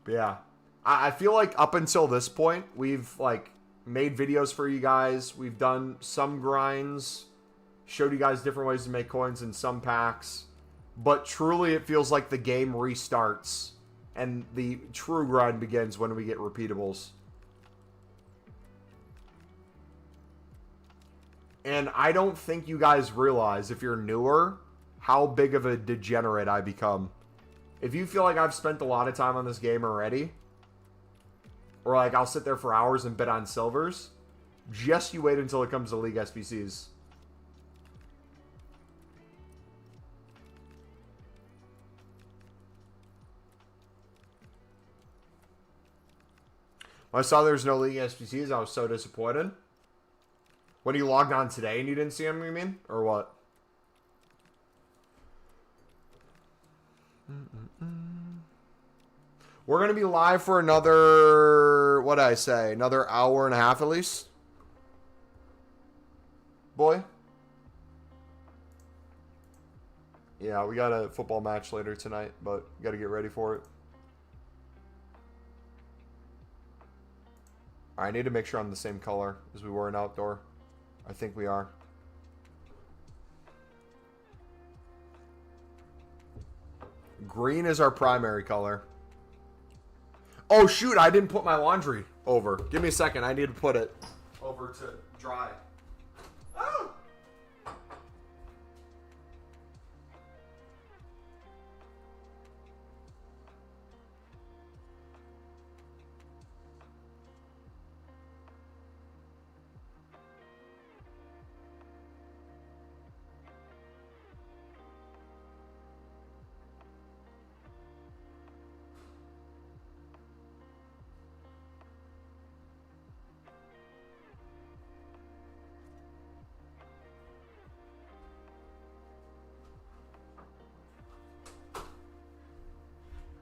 But yeah, I feel like up until this point, we've like made videos for you guys. We've done some grinds, showed you guys different ways to make coins in some packs. But truly, it feels like the game restarts and the true grind begins when we get repeatables. And I don't think you guys realize, if you're newer, how big of a degenerate I become. If you feel like I've spent a lot of time on this game already, or like I'll sit there for hours and bid on silvers, just you wait until it comes to League SBCs. When I saw there's no League SBCs, I was so disappointed. When you logged on today and you didn't see them, you mean? Or what? We're going to be live for another, what did I say? Another hour and a half at least? Boy? Yeah, we got a football match later tonight, but got to get ready for it. I need to make sure I'm the same color as we were in outdoor. I think we are. Green is our primary color. Oh, shoot. I didn't put my laundry over. Give me a second. I need to put it over to dry. Oh!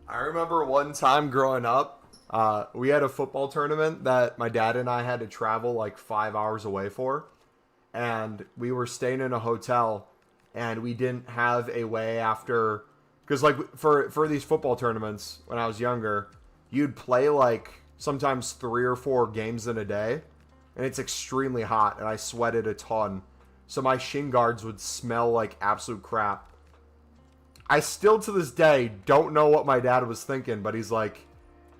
I remember one time growing up, we had a football tournament that my dad and I had to travel like 5 hours away for. And we were staying in a hotel, and we didn't have a way after... Because like for these football tournaments, when I was younger, you'd play like sometimes 3 or 4 games in a day. And it's extremely hot, and I sweated a ton. So my shin guards would smell like absolute crap. I still, to this day, don't know what my dad was thinking, but he's like,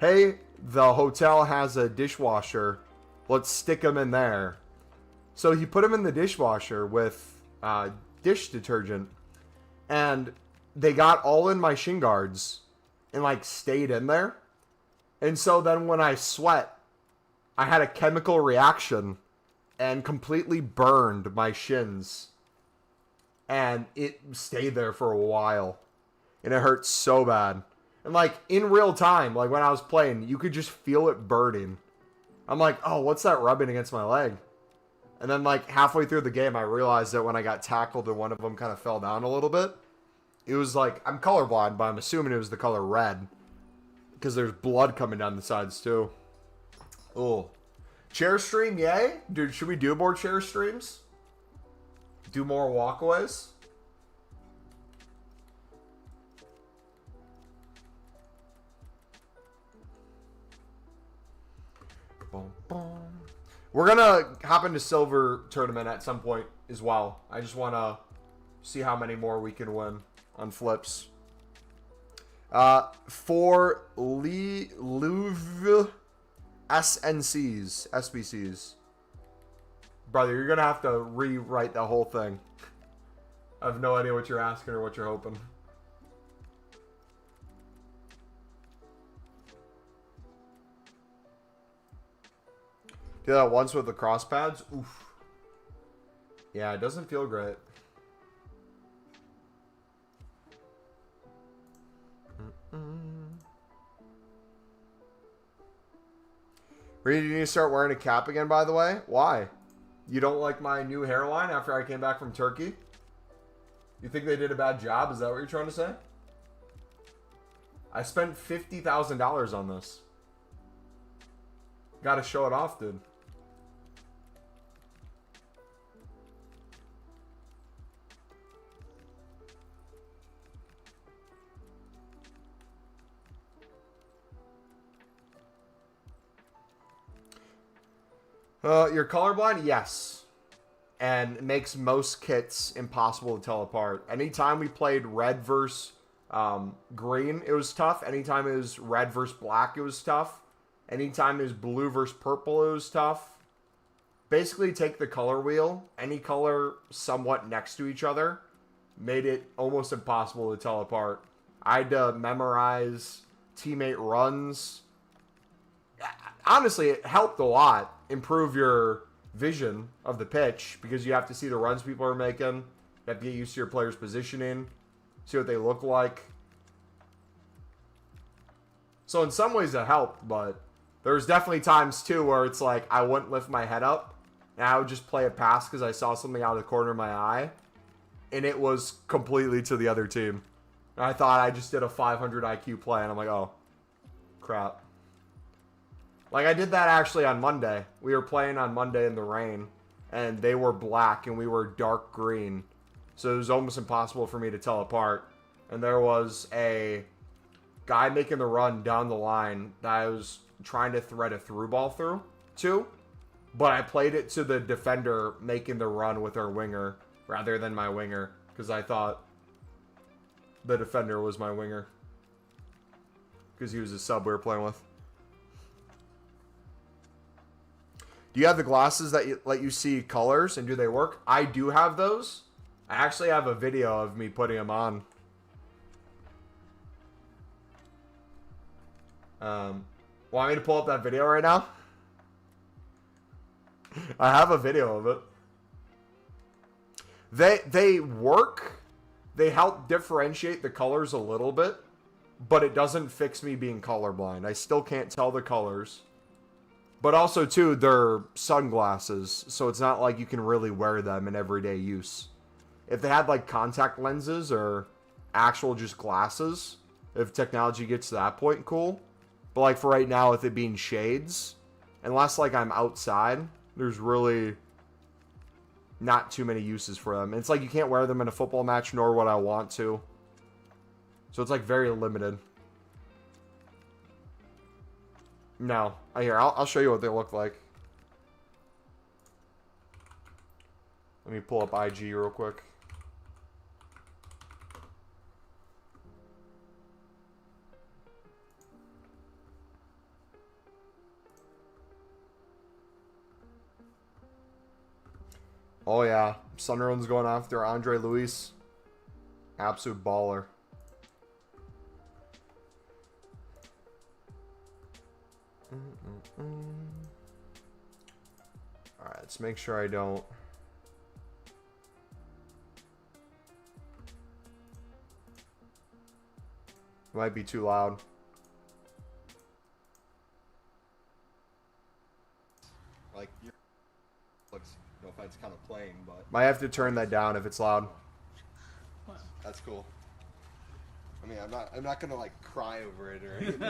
hey, the hotel has a dishwasher. Let's stick him in there. So he put him in the dishwasher with dish detergent, and they got all in my shin guards and, like, stayed in there. And so then when I sweat, I had a chemical reaction and completely burned my shins. And it stayed there for a while. And it hurt so bad. And like in real time, like when I was playing, you could just feel it burning. I'm like, oh, what's that rubbing against my leg? And then like halfway through the game, I realized that when I got tackled and one of them kind of fell down a little bit, it was like, I'm colorblind, but I'm assuming it was the color red. Because there's blood coming down the sides too. Oh. Chair stream, yay? Dude, should we do more chair streams? Do more walkaways? Boom, boom. We're gonna hop into silver tournament at some point as well. I just want to see how many more we can win on flips. For Louvre SNCs, SBCs. Brother, you're going to have to rewrite the whole thing. I have no idea what you're asking or what you're hoping. Do that once with the cross pads. Oof. Yeah, it doesn't feel great. Reed, you need to start wearing a cap again, by the way. Why? You don't like my new hairline after I came back from Turkey? You think they did a bad job? Is that what you're trying to say? I spent $50,000 on this. Gotta show it off, dude. You're colorblind? Yes. And it makes most kits impossible to tell apart. Anytime we played red versus green, it was tough. Anytime it was red versus black, it was tough. Anytime it was blue versus purple, it was tough. Basically, take the color wheel, any color somewhat next to each other, made it almost impossible to tell apart. I had to memorize teammate runs. Honestly, it helped a lot improve your vision of the pitch because you have to see the runs people are making. You have to get used to your players' positioning, see what they look like. So in some ways it helped, but there's definitely times too where it's like I wouldn't lift my head up and I would just play a pass because I saw something out of the corner of my eye and it was completely to the other team. And I thought I just did a 500 IQ play and I'm like, oh, crap. Like, I did that actually on Monday. We were playing on Monday in the rain, and they were black, and we were dark green. So it was almost impossible for me to tell apart. And there was a guy making the run down the line that I was trying to thread a through ball through to, but I played it to the defender making the run with our winger rather than my winger, because I thought the defender was my winger, because he was a sub we were playing with. Do you have the glasses that let you see colors, and do they work? I do have those. I actually have a video of me putting them on. Want me to pull up that video right now? I have a video of it. They work. They help differentiate the colors a little bit, but it doesn't fix me being colorblind. I still can't tell the colors. But also, too, they're sunglasses, so it's not like you can really wear them in everyday use. If they had, like, contact lenses or actual just glasses, if technology gets to that point, cool. But, like, for right now, with it being shades, unless, like, I'm outside, there's really not too many uses for them. And it's like you can't wear them in a football match, nor would I want to. So it's, like, very limited. No. Here, I'll show you what they look like. Let me pull up IG real quick. Oh yeah, Sunderland's going after Andre Luis. Absolute baller. Alright, let's make sure I don't. It might be too loud. Like, looks, no offense, kind of plain, but might have to turn that down if it's loud. That's cool. I mean, I'm not gonna like cry over it or anything.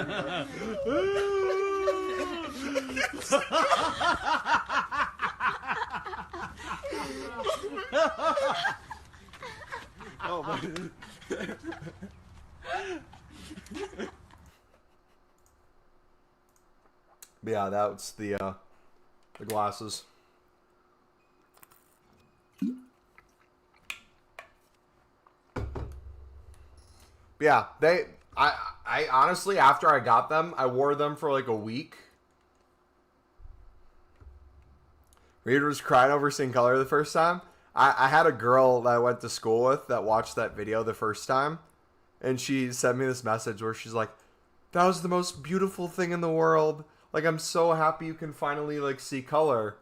Oh my. But yeah, that's the glasses. Yeah, I honestly, after I got them, I wore them for like a week. Reed was crying over seeing color the first time. I had a girl that I went to school with that watched that video the first time, and she sent me this message where she's like, "That was the most beautiful thing in the world. Like, I'm so happy you can finally, like, see color.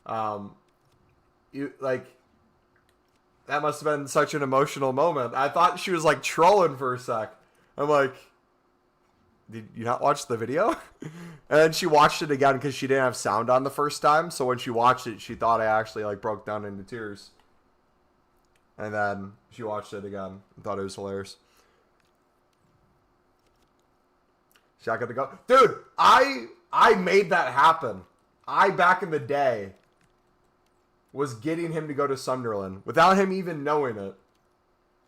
You, like, that must have been such an emotional moment. I thought she was, like, trolling for a sec. I'm like, did you not watch the video? And then she watched it again because she didn't have sound on the first time. So when she watched it, she thought I actually, like, broke down into tears. And then she watched it again and thought it was hilarious. Shaq got to go. Dude, I made that happen. I, back in the day, was getting him to go to Sunderland without him even knowing it.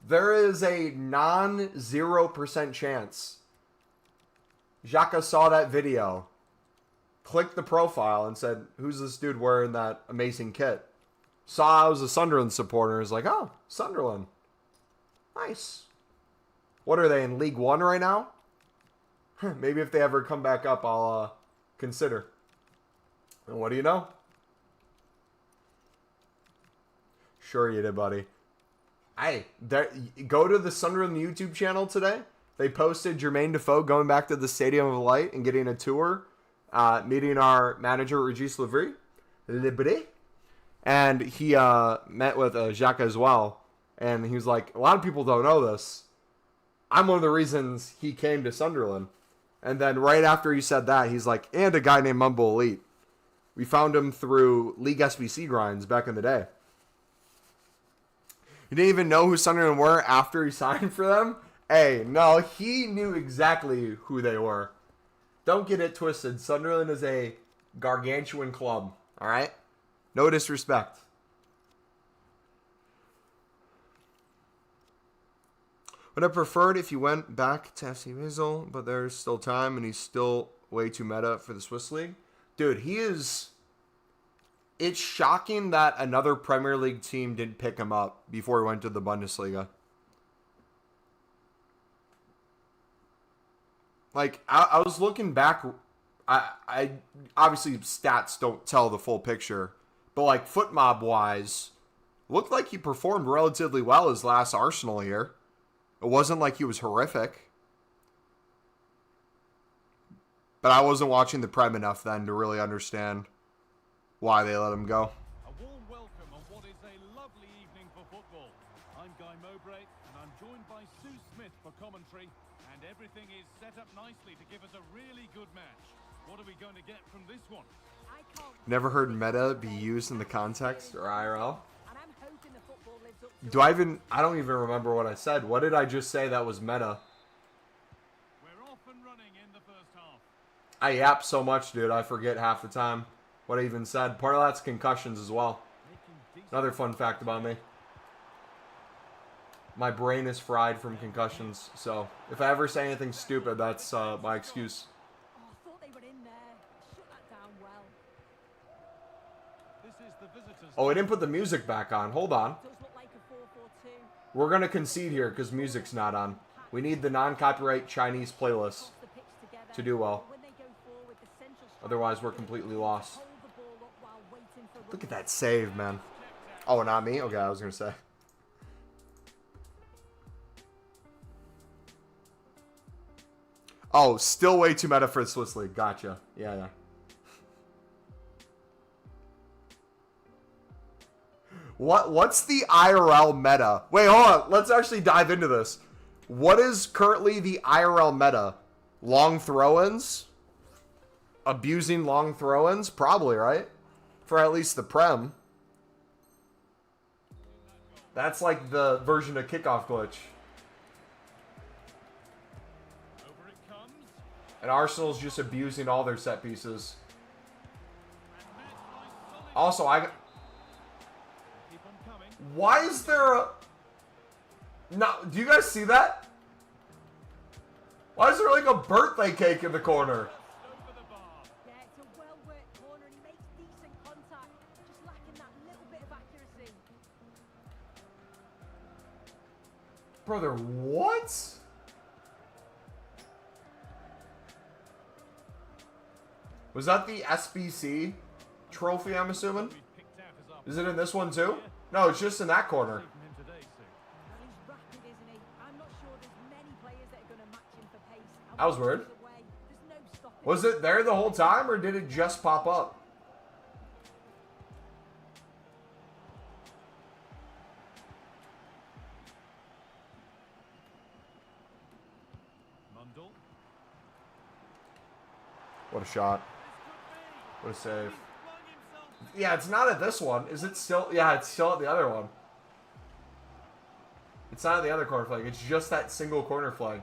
There is a non-0% chance Xhaka saw that video, clicked the profile, and said, who's this dude wearing that amazing kit? Saw I was a Sunderland supporter. Was like, oh, Sunderland. Nice. What are they, in League One right now? Maybe if they ever come back up, I'll consider. And what do you know? Sure you did, buddy. Hey, go to the Sunderland YouTube channel today. They posted Jermaine Defoe going back to the Stadium of Light and getting a tour, meeting our manager, Regis Lebris. And he met with Xhaka as well. And he was like, a lot of people don't know this. I'm one of the reasons he came to Sunderland. And then right after he said that, he's like, and a guy named Mumble Elite. We found him through League SBC grinds back in the day. He didn't even know who Sunderland were after he signed for them. Hey, no, he knew exactly who they were. Don't get it twisted. Sunderland is a gargantuan club, all right? No disrespect. Would have preferred if you went back to FC Basel, but there's still time, and he's still way too meta for the Swiss League. Dude, he is... It's shocking that another Premier League team didn't pick him up before he went to the Bundesliga. Like, I was looking back. I obviously, stats don't tell the full picture. But, like, FootMob-wise, looked like he performed relatively well his last Arsenal year. It wasn't like he was horrific. But I wasn't watching the Prem enough then to really understand why they let him go. A warm welcome on what is a lovely evening for football. I'm Guy Mowbray, and I'm joined by Sue Smith for commentary, and everything is set up nicely to give us a really good match. What are we going to get from this one? Never heard meta be used in the context or IRL. I don't even remember what I said. What did I just say that was meta? We're off and running in the first half. I yap so much, dude. I forget half the time what I even said. Part of that's concussions as well. Another fun fact about me. My brain is fried from concussions, so if I ever say anything stupid, that's my excuse. Oh, I thought they were in there. Shut that down well. This is the visitors. Oh, I didn't put the music back on. Hold on. Does look like a 4-4-2. We're going to concede here because music's not on. We need the non-copyright Chinese playlist The pitch together. to do well. When they go forward, the central striker Otherwise, we're completely lost. hold the ball up while waiting for Look at that save, man. Oh, not me? Okay, I was going to say. Oh, still way too meta for the Swiss League. Gotcha. Yeah. What's the IRL meta? Wait, hold on. Let's actually dive into this. What is currently the IRL meta? Long throw-ins? Abusing long throw-ins? Probably, right? For at least the Prem. That's like the version of kickoff glitch. Over it comes. And Arsenal's just abusing all their set pieces. And met by solid. Also, Keep on coming. why is there a... No, do you guys see that? Why is there like a birthday cake in the corner? Over the bar. Yeah, it's a well-worked corner and he makes decent contact. Just lacking that little bit of accuracy. Brother, what? Was that the SBC trophy, I'm assuming? We've picked out as our Is it in this one too? No, it's just in that corner. from him today, Sue. Well, he's rapid, isn't he? I'm not sure there's many players that are going to match him for pace. And That was when weird. he's away, there's no stopping Was it there the whole time, or did it just pop up? Mundell. What a shot. This could be. What a save. He's flung himself. Yeah, it's not at this one. Is it still? Yeah, it's still at the other one. It's not at the other corner flag. It's just that single corner flag.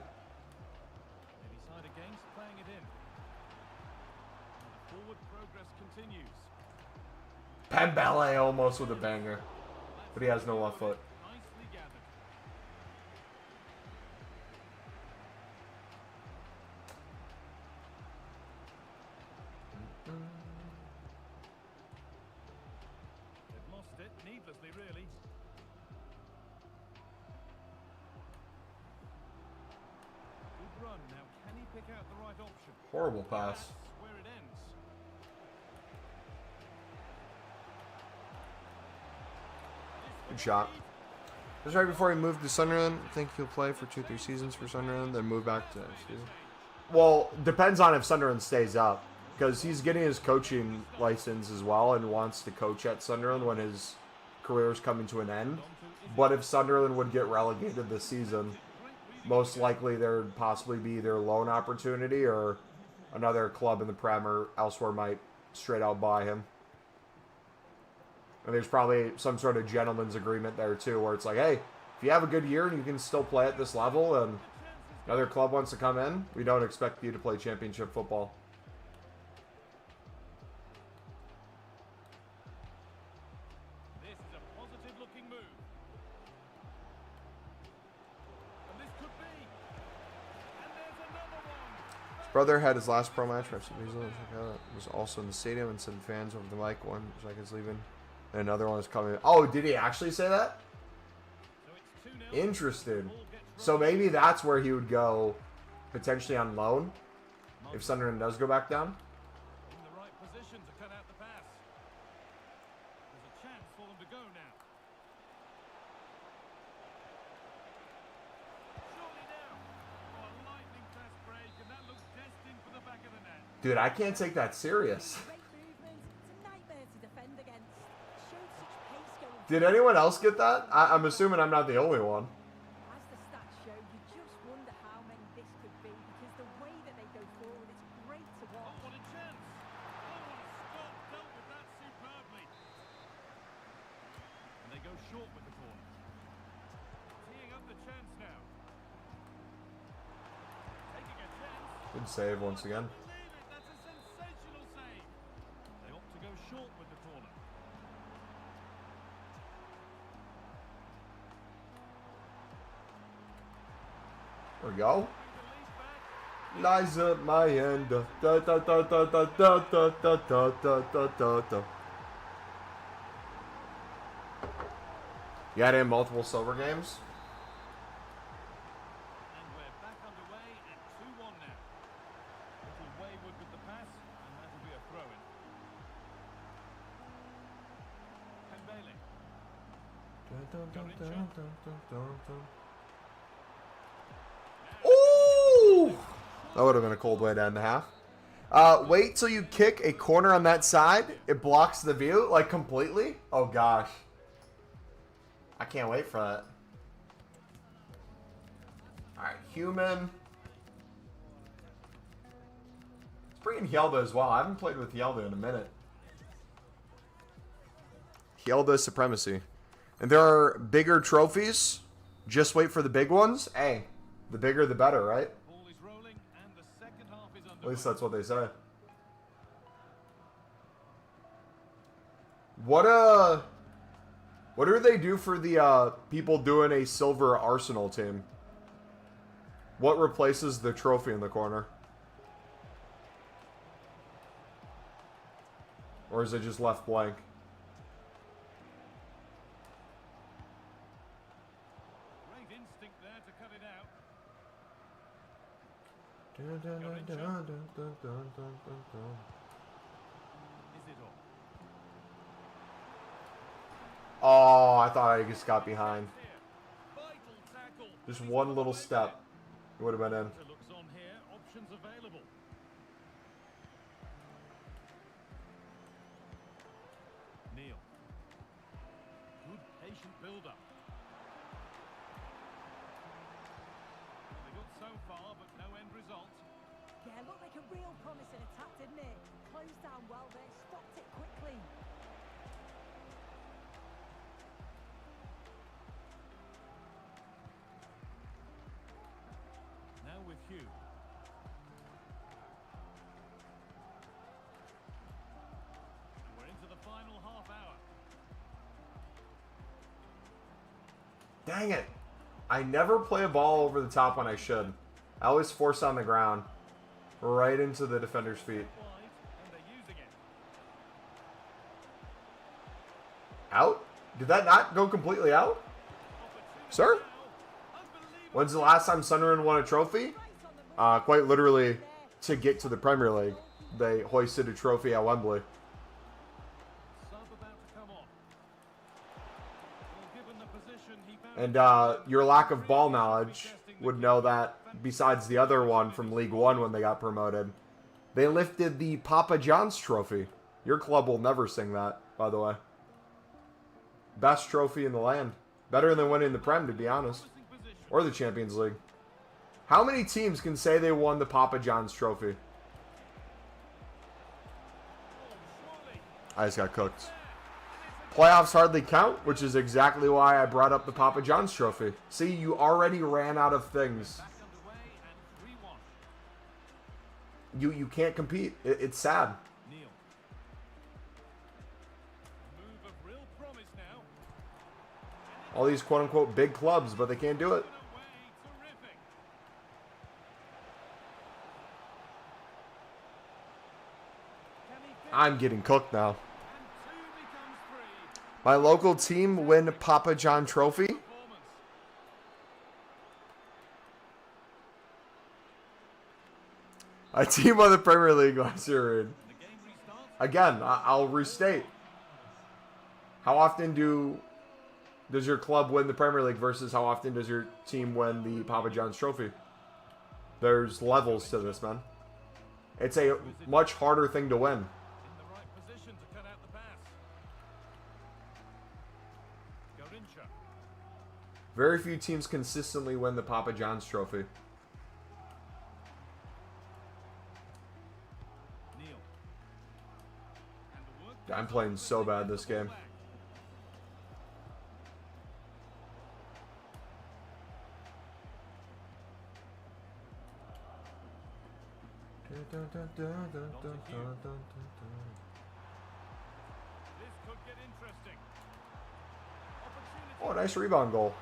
They decide against playing it in. And the forward progress continues. Pembele almost with a banger. But he has no left foot. Nicely gathered. They've lost it needlessly, really. Good run. Now, can he pick out the right option? Horrible pass. That's where it ends. Good shot. This was right before he moved to Sunderland. I think he'll play for 2-3 seasons for Sunderland, then move back to EAFC. Well, depends on if Sunderland stays up. Because he's getting his coaching license as well and wants to coach at Sunderland when his career is coming to an end. But if Sunderland would get relegated this season, most likely there would possibly be either a loan opportunity or another club in the Prem or elsewhere might straight out buy him. And there's probably some sort of gentleman's agreement there too, where it's like, hey, if you have a good year and you can still play at this level and another club wants to come in, we don't expect you to play championship football. This is a positive-looking move. And this could be. And there's another one. His brother had his last pro match for FC Basel. Was also in the stadium and sent fans over the mic. One was like he's leaving. And another one is coming. Oh, did he actually say that? So it's 2-0. Interesting. So maybe that's where he would go, potentially on loan, if Sunderland does go back down. In the right position to cut out the pass. There's a chance for them to go now. Surely now. Oh, a lightning fast break, and that looks destined for the back of the net. Dude, I can't take that serious. Great movement. It's a nightmare to defend against. Showed such pace going Did anyone else get that? I'm assuming I'm not the only one. As the stats show, you just wonder how many this could be because the way that they go forward, it's great to Oh, watch. what a chance. Oh, what a stop. Dealt with that superbly. And they go short with the corner. Teeing up the chance now. Taking a chance. Good save once again. Believe it, that's a sensational save. They opt to go short with the corner. There we go. Bring the lead back. Lies at my end. Da, da, da, da, da, da, da, da, da, da, da, da, da. You had in multiple silver games? And we're back underway at 2-1 now. Little wayward with the pass, and that'll be a throw-in. Pembele. Ooh! That would have been a cold way to end the half. Wait till you kick a corner on that side. It blocks the view, like, completely. Oh, gosh. I can't wait for that. Alright, Human. Let's bring in Hjelda as well. I haven't played with Hjelda in a minute. Hjelda Supremacy. And there are bigger trophies. Just wait for the big ones. Hey, the bigger the better, right? Ball is rolling, and the second half is At underway. least that's what they say. What do they do for the people doing a silver Arsenal team? What replaces the trophy in the corner? Or is it just left blank? Great instinct there to cut it out. Is it all? Oh, I thought I just got behind. Here. Vital tackle. Just one little step. It would have been in. Looks on here. Options available. patient build-up. They got so far, but no end result. Yeah, looked like a real promising attack, didn't it? Closed down well there, stopped it quickly. Now with Hugh. And we're into the final half hour. Dang it. I never play a ball over the top when I should. I always force on the ground. Right into the defender's feet. Wide, and they're using it. Out? Did that not go completely out? Sir? When's the last time Sunderland won a trophy? Quite literally, to get to the Premier League. They hoisted a trophy at Wembley. Sub about to come on. Well, given the position, he found And your lack of ball knowledge would know that besides the other one from League One when they got promoted, they lifted the Papa John's trophy. Your club will never sing that, by the way. Best trophy in the land. Better than winning the Prem, to be honest. Or the Champions League. How many teams can say they won the Papa John's trophy? I just got cooked. Playoffs hardly count, which is exactly why I brought up the Papa John's trophy. See, you already ran out of things. back underway and 3-1. You can't compete. It's sad. Neil. Move of real promise now. All these quote-unquote big clubs, but they can't do it. Away, terrific. Can he get I'm getting cooked now. and 2 becomes 3. My local team win Papa John trophy. Performance. A team won the Premier League last year. The game restarts. Again, I'll restate. How often does your club win the Premier League versus how often does your team win the Papa John's trophy? There's levels to this, man. It's a much harder thing to win. In the right position to cut out the pass. Garincha. Very few teams consistently win the Papa John's trophy. Neil. And the work I'm playing so bad this game. This could get interesting. Opportunity Oh, nice rebound goal.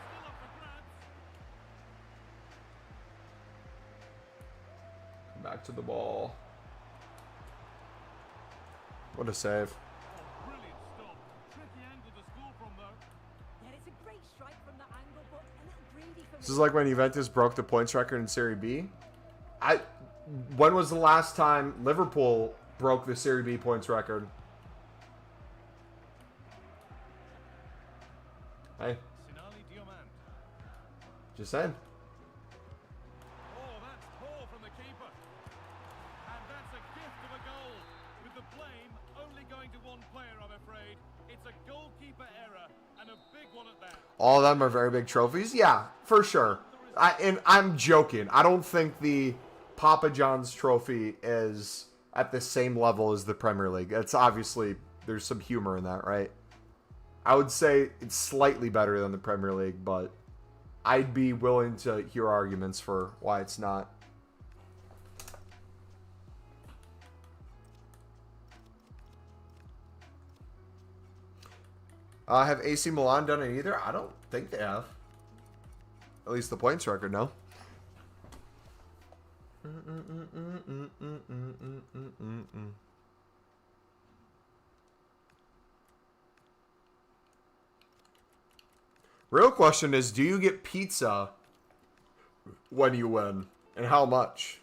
still up for grabs. Back to the ball. What a save. Oh, brilliant stop. Tricky angle to score from though. Yeah, it's a great strike from that angle, but a little greedy for This is like when Juventus broke the points record in Serie B. When was the last time Liverpool broke the Serie B points record? Hey, Sinali Diomande. just saying. Oh, that's poor from the keeper. And that's a gift of a goal. With the blame only going to one player, I'm afraid. It's a goalkeeper error, and a big one at that. All of them are very big trophies. Yeah, for sure. And I'm joking. I don't think the Papa John's trophy is at the same level as the Premier League. It's obviously, there's some humor in that, right? I would say it's slightly better than the Premier League, but I'd be willing to hear arguments for why it's not. Have AC Milan done it either? I don't think they have. At least the points record, no. Real question is, do you get pizza when you win? And how much?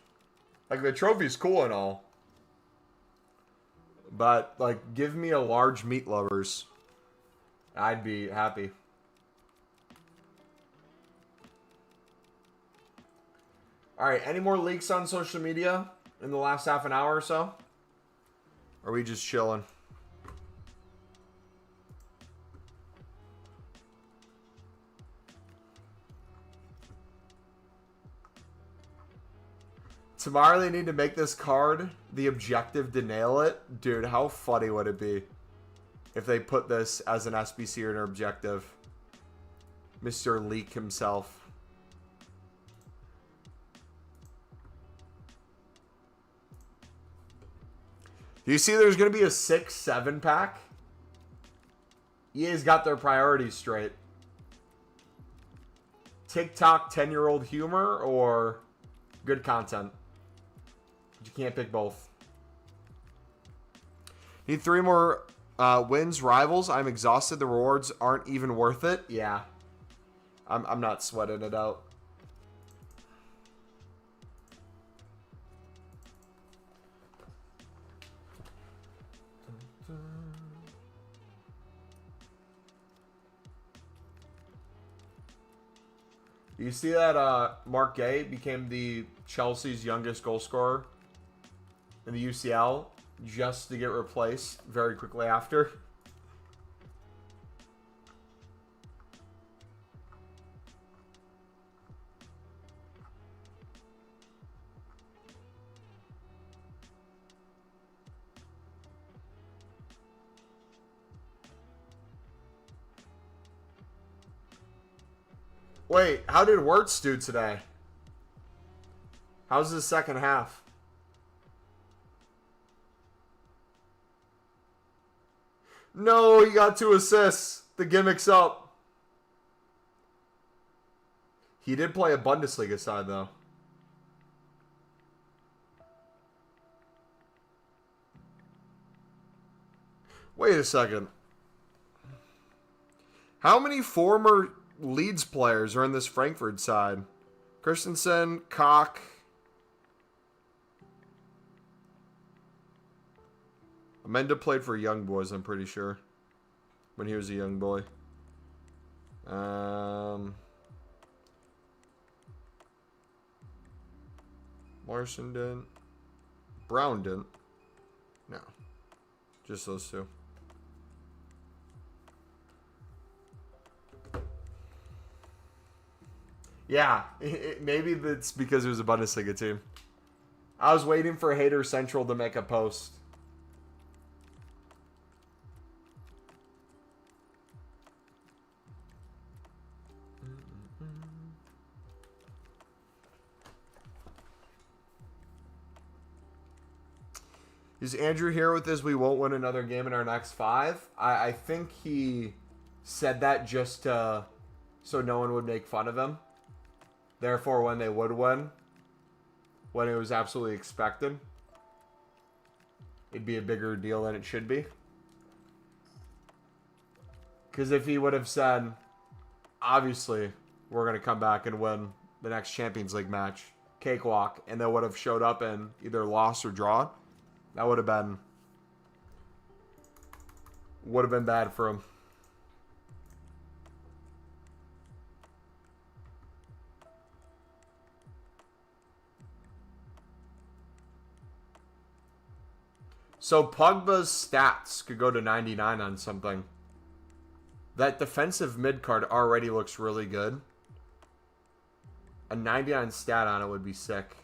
Like, the trophy's cool and all. But, like, give me a large meat lovers. I'd be happy. Alright, any more leaks on social media in the last half an hour or so? Or are we just chilling? Tomorrow they need to make this card the objective to nail it. Dude, how funny would it be if they put this as an SBC or an objective? Mr. Leak himself. Do you see there's going to be a 6-7 pack? EA's got their priorities straight. TikTok 10-year-old humor or good content? But you can't pick both. Need 3 more wins. Rivals. I'm exhausted. The rewards aren't even worth it. Yeah. I'm not sweating it out. You see that Mark Gay became the Chelsea's youngest goal scorer in the UCL just to get replaced very quickly after? Wait, how did Wirtz do today? How's his second half? No, he got 2 assists. The gimmick's up. He did play a Bundesliga side, though. Wait a second. How many former Leeds players are in this Frankfurt side? Christensen, Koch. Amenda played for Young Boys, I'm pretty sure. When he was a young boy. Larson didn't. Brown didn't. No. Just those two. Yeah, maybe that's because it was a Bundesliga team. I was waiting for Hater Central to make a post. Is Andrew here with this? We won't win another game in our next 5. I think he said that just so no one would make fun of him. Therefore, when they would win, when it was absolutely expected, it'd be a bigger deal than it should be. Because if he would have said, obviously, we're going to come back and win the next Champions League match, cakewalk, and they would have showed up and either lost or drawn, that would have been bad for him. So Pogba's stats could go to 99 on something. That defensive mid card already looks really good. A 99 stat on it would be sick.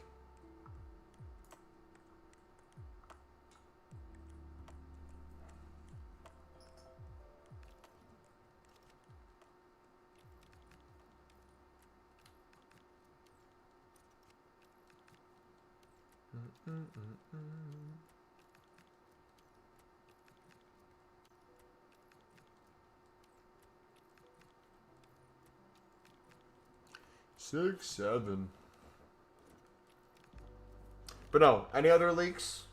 Mm-mm-mm-mm. 6, 7. But no, any other leaks?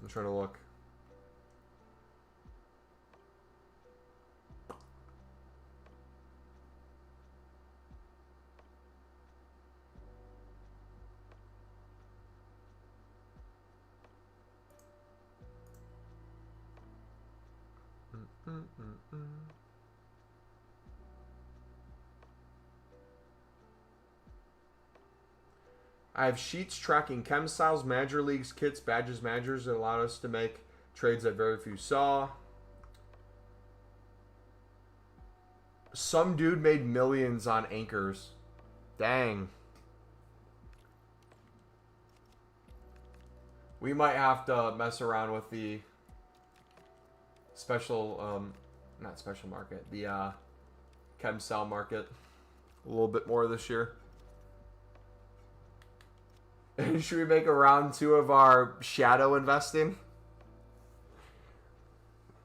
I'm trying to look. I have sheets tracking chem styles, manager leagues, kits, badges, managers that allow us to make trades that very few saw. Some dude made millions on anchors. Dang. We might have to mess around with the special, not special market, the Chemcell market a little bit more this year. Should we make a round 2 of our shadow investing?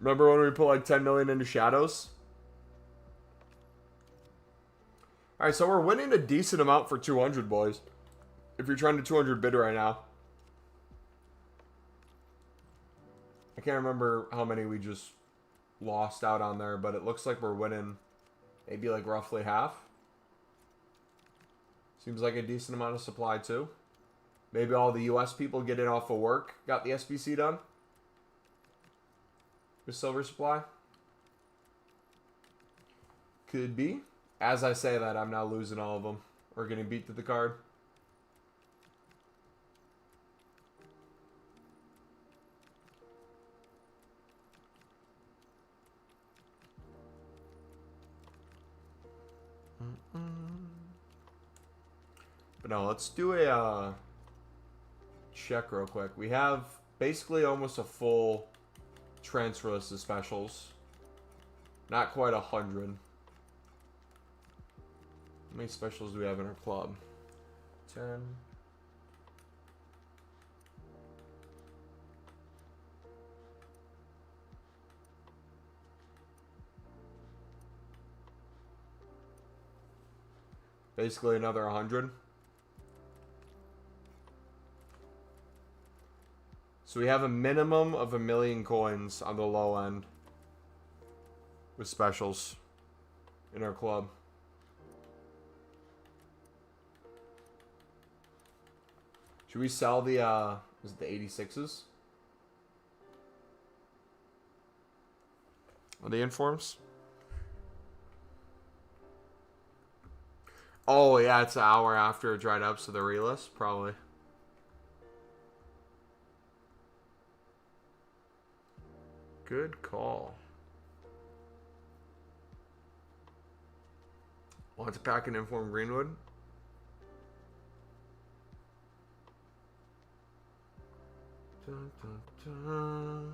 Remember when we put like 10 million into shadows? Alright, so we're winning a decent amount for 200, boys. If you're trying to 200 bid right now. I can't remember how many we just lost out on there, but it looks like we're winning maybe like roughly half. Seems like a decent amount of supply too. Maybe all the US people getting off of work got the SBC done with silver supply. Could be. As I say that, I'm now losing all of them or getting beat to the card. But no, let's do a check real quick. We have basically almost a full transfer list of specials. Not quite 100. How many specials do we have in our club? 10. Basically another 100. So we have a minimum of 1 million coins on the low end with specials in our club. Should we sell the is it the 86s? Are they informs? Oh yeah, it's an hour after it dried up, so they're relist, probably. Good call. Want to pack an informed Greenwood? Dun, dun, dun.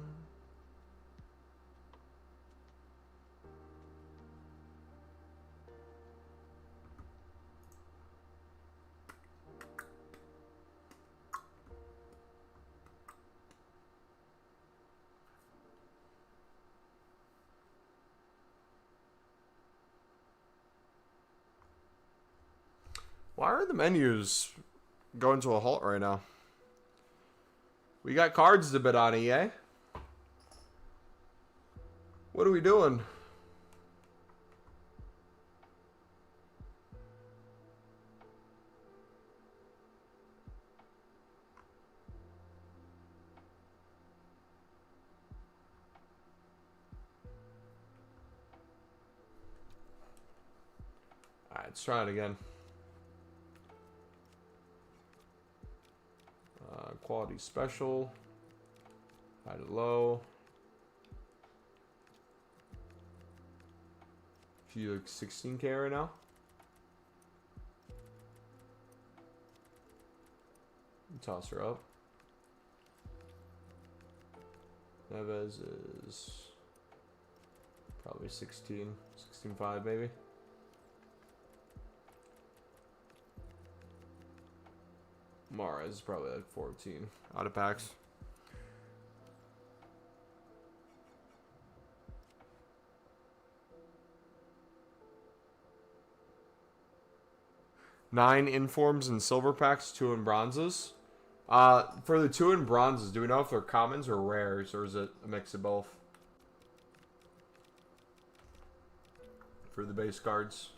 Why are the menus going to a halt right now? We got cards to bid on, EA. What are we doing? Alright, let's try it again. Quality special. High to low. She looks 16K right now. Toss her up. Neves is probably 16.5 maybe. Mara is probably like 14 out of packs. Nine informs and silver packs, 2 in bronzes. For the 2 in bronzes, do we know if they're commons or rares, or is it a mix of both? For the base cards.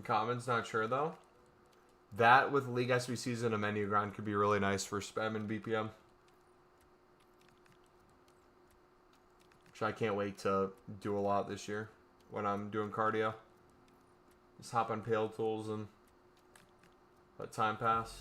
Common's not sure, though. That with League SBCs and a menu grind could be really nice for spam and BPM. Which I can't wait to do a lot this year when I'm doing cardio. Just hop on Pale Tools and let time pass.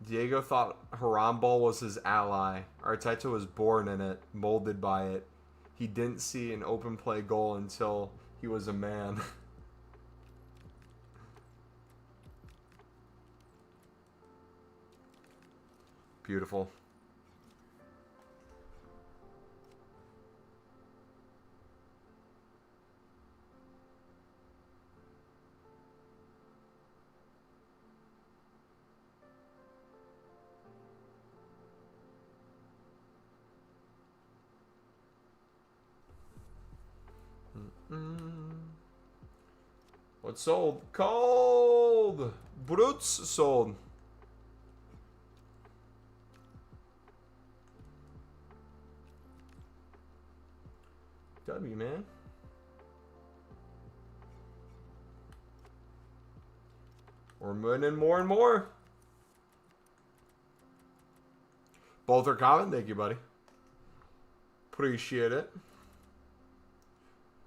Diego thought Haram Ball was his ally. Arteta was born in it, molded by it. He didn't see an open play goal until he was a man. Beautiful. What's sold? Cold! Brutes sold. W, man. We're winning more and more. Both are common. Thank you, buddy. Appreciate it.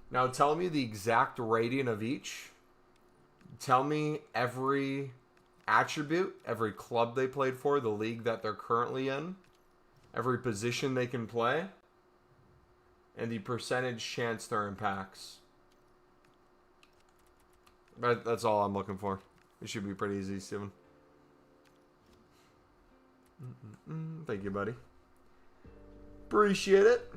Now tell me the exact rating of each. Tell me every attribute, every club they played for, the league that they're currently in, every position they can play, and the percentage chance they're in packs. That's all I'm looking for. It should be pretty easy, Steven. Thank you, buddy. Appreciate it.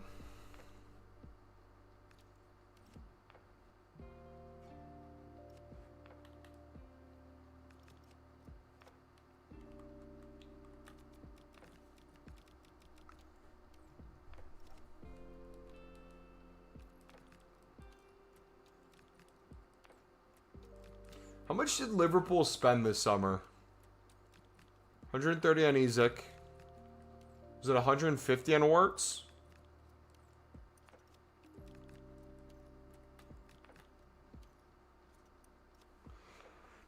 How much did Liverpool spend this summer? 130 on Ezek. Was it 150 on Wirtz?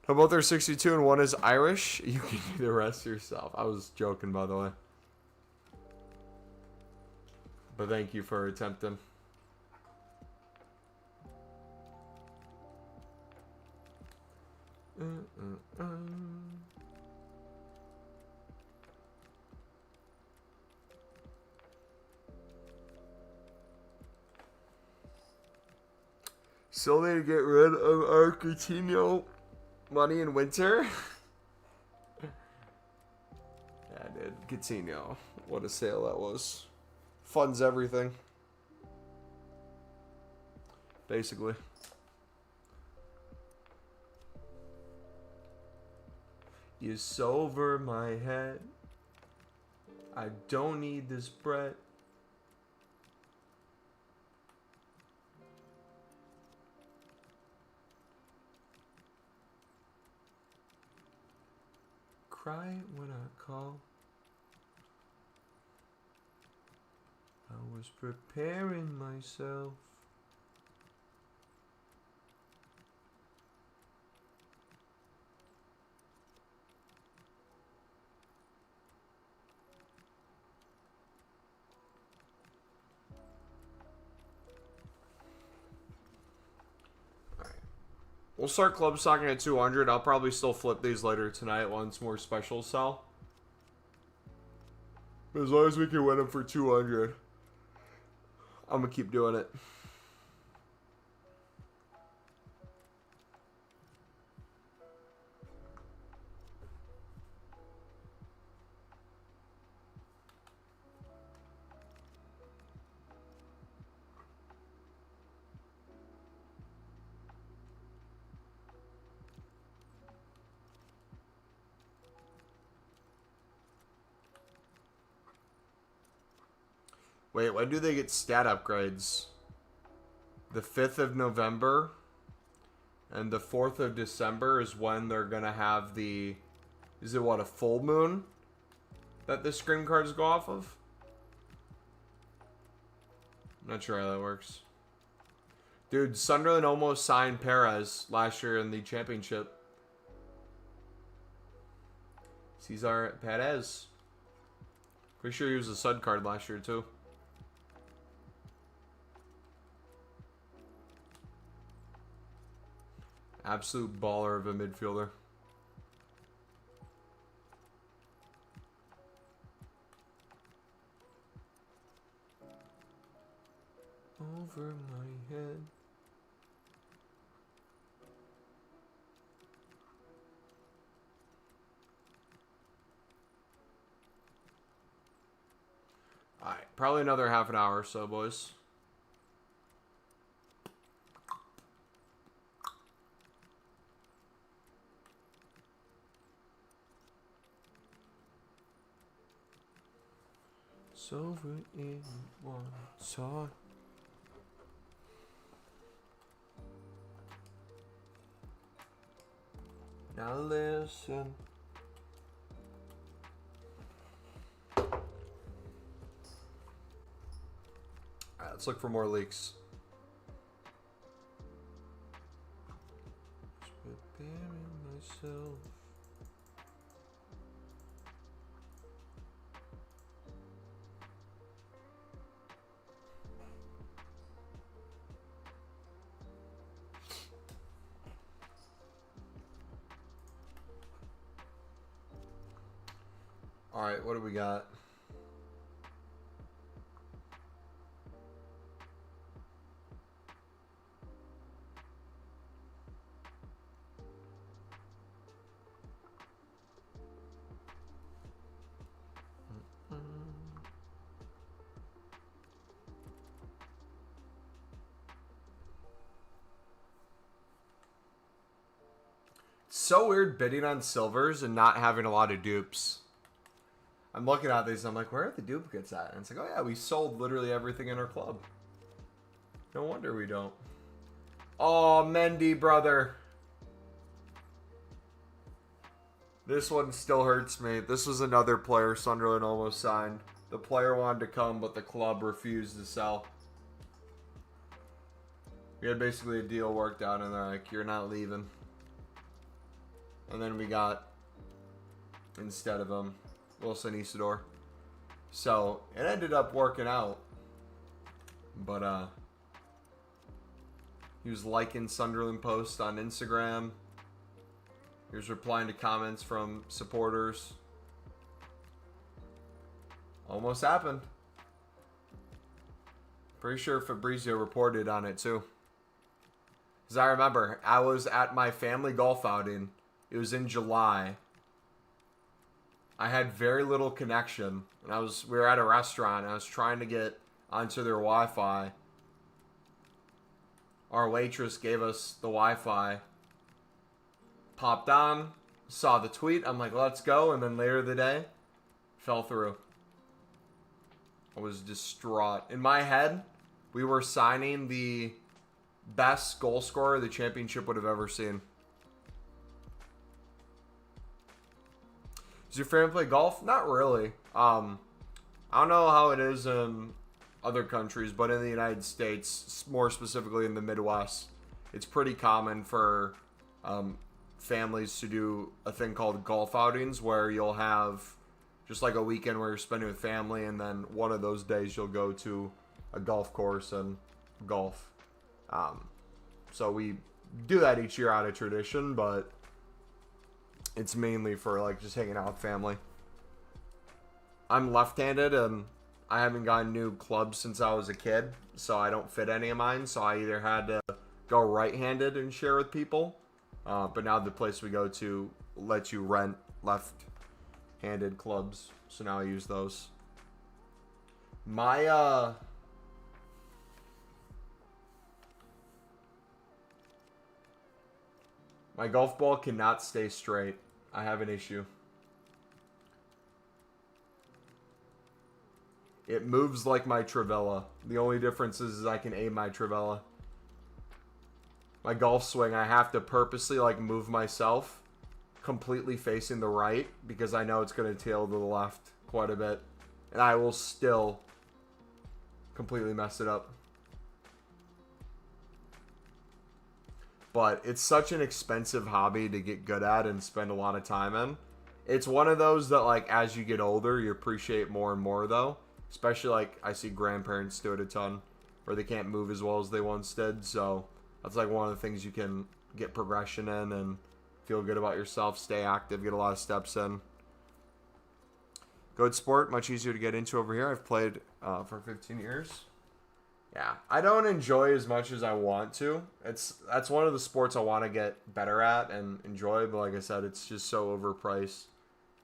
How about their 62 and one is Irish? You can do the rest yourself. I was joking, by the way. But thank you for attempting. Still need to get rid of our Coutinho money in winter. Yeah, dude. Coutinho. What a sale that was. Funds everything. Basically. It's over my head. I don't need this bread. Cry when I call. I was preparing myself. We'll start club stocking at 200. I'll probably still flip these later tonight once more specials sell. But as long as we can win them for 200, I'm going to keep doing it. Wait, when do they get stat upgrades? The 5th of November and the 4th of December is when they're going to have the... Is it what, a full moon that the screen cards go off of? I'm not sure how that works. Dude, Sunderland almost signed Perez last year in the championship. Cesar Perez. Pretty sure he was a stud card last year too. Absolute baller of a midfielder. Over my head. Alright, probably another half an hour or so, boys. It's over in one shot. Now listen. Alright, let's look for more leaks. Just preparing myself. Alright, what do we got? So weird bidding on silvers and not having a lot of dupes. I'm looking at these and I'm like, where are the duplicates at? And it's like, oh yeah, we sold literally everything in our club. No wonder we don't. Oh, Mendy, brother. This one still hurts me. This was another player Sunderland almost signed. The player wanted to come, but the club refused to sell. We had basically a deal worked out and they're like, you're not leaving. And then we got, instead of him, Wilson Isidore. So it ended up working out. But he was liking Sunderland posts on Instagram. He was replying to comments from supporters. Almost happened. Pretty sure Fabrizio reported on it too. Because I remember I was at my family golf outing. It was in July. I had very little connection, and we were at a restaurant, and I was trying to get onto their Wi-Fi. Our waitress gave us the Wi-Fi. Popped on, saw the tweet, I'm like, let's go, and then later the day, fell through. I was distraught. In my head, we were signing the best goal scorer the championship would have ever seen. Does your family play golf? Not really. I don't know how it is in other countries, but in the United States, more specifically in the Midwest, it's pretty common for families to do a thing called golf outings where you'll have just like a weekend where you're spending with family, and then one of those days you'll go to a golf course and golf. So we do that each year out of tradition, but it's mainly for like just hanging out with family. I'm left-handed and I haven't gotten new clubs since I was a kid, so I don't fit any of mine. So I either had to go right-handed and share with people, but now the place we go to lets you rent left-handed clubs, so now I use those. My golf ball cannot stay straight. I have an issue. It moves like my Trivela. The only difference is I can aim my Trivela. My golf swing, I have to purposely like move myself completely facing the right because I know it's going to tail to the left quite a bit. And I will still completely mess it up. But it's such an expensive hobby to get good at and spend a lot of time in. It's one of those that, like, as you get older, you appreciate more and more, though. Especially, like, I see grandparents do it a ton, where they can't move as well as they once did. So that's, like, one of the things you can get progression in and feel good about yourself, stay active, get a lot of steps in. Good sport, much easier to get into over here. I've played for 15 years. Yeah, I don't enjoy as much as I want to. That's one of the sports I want to get better at and enjoy, but like I said, it's just so overpriced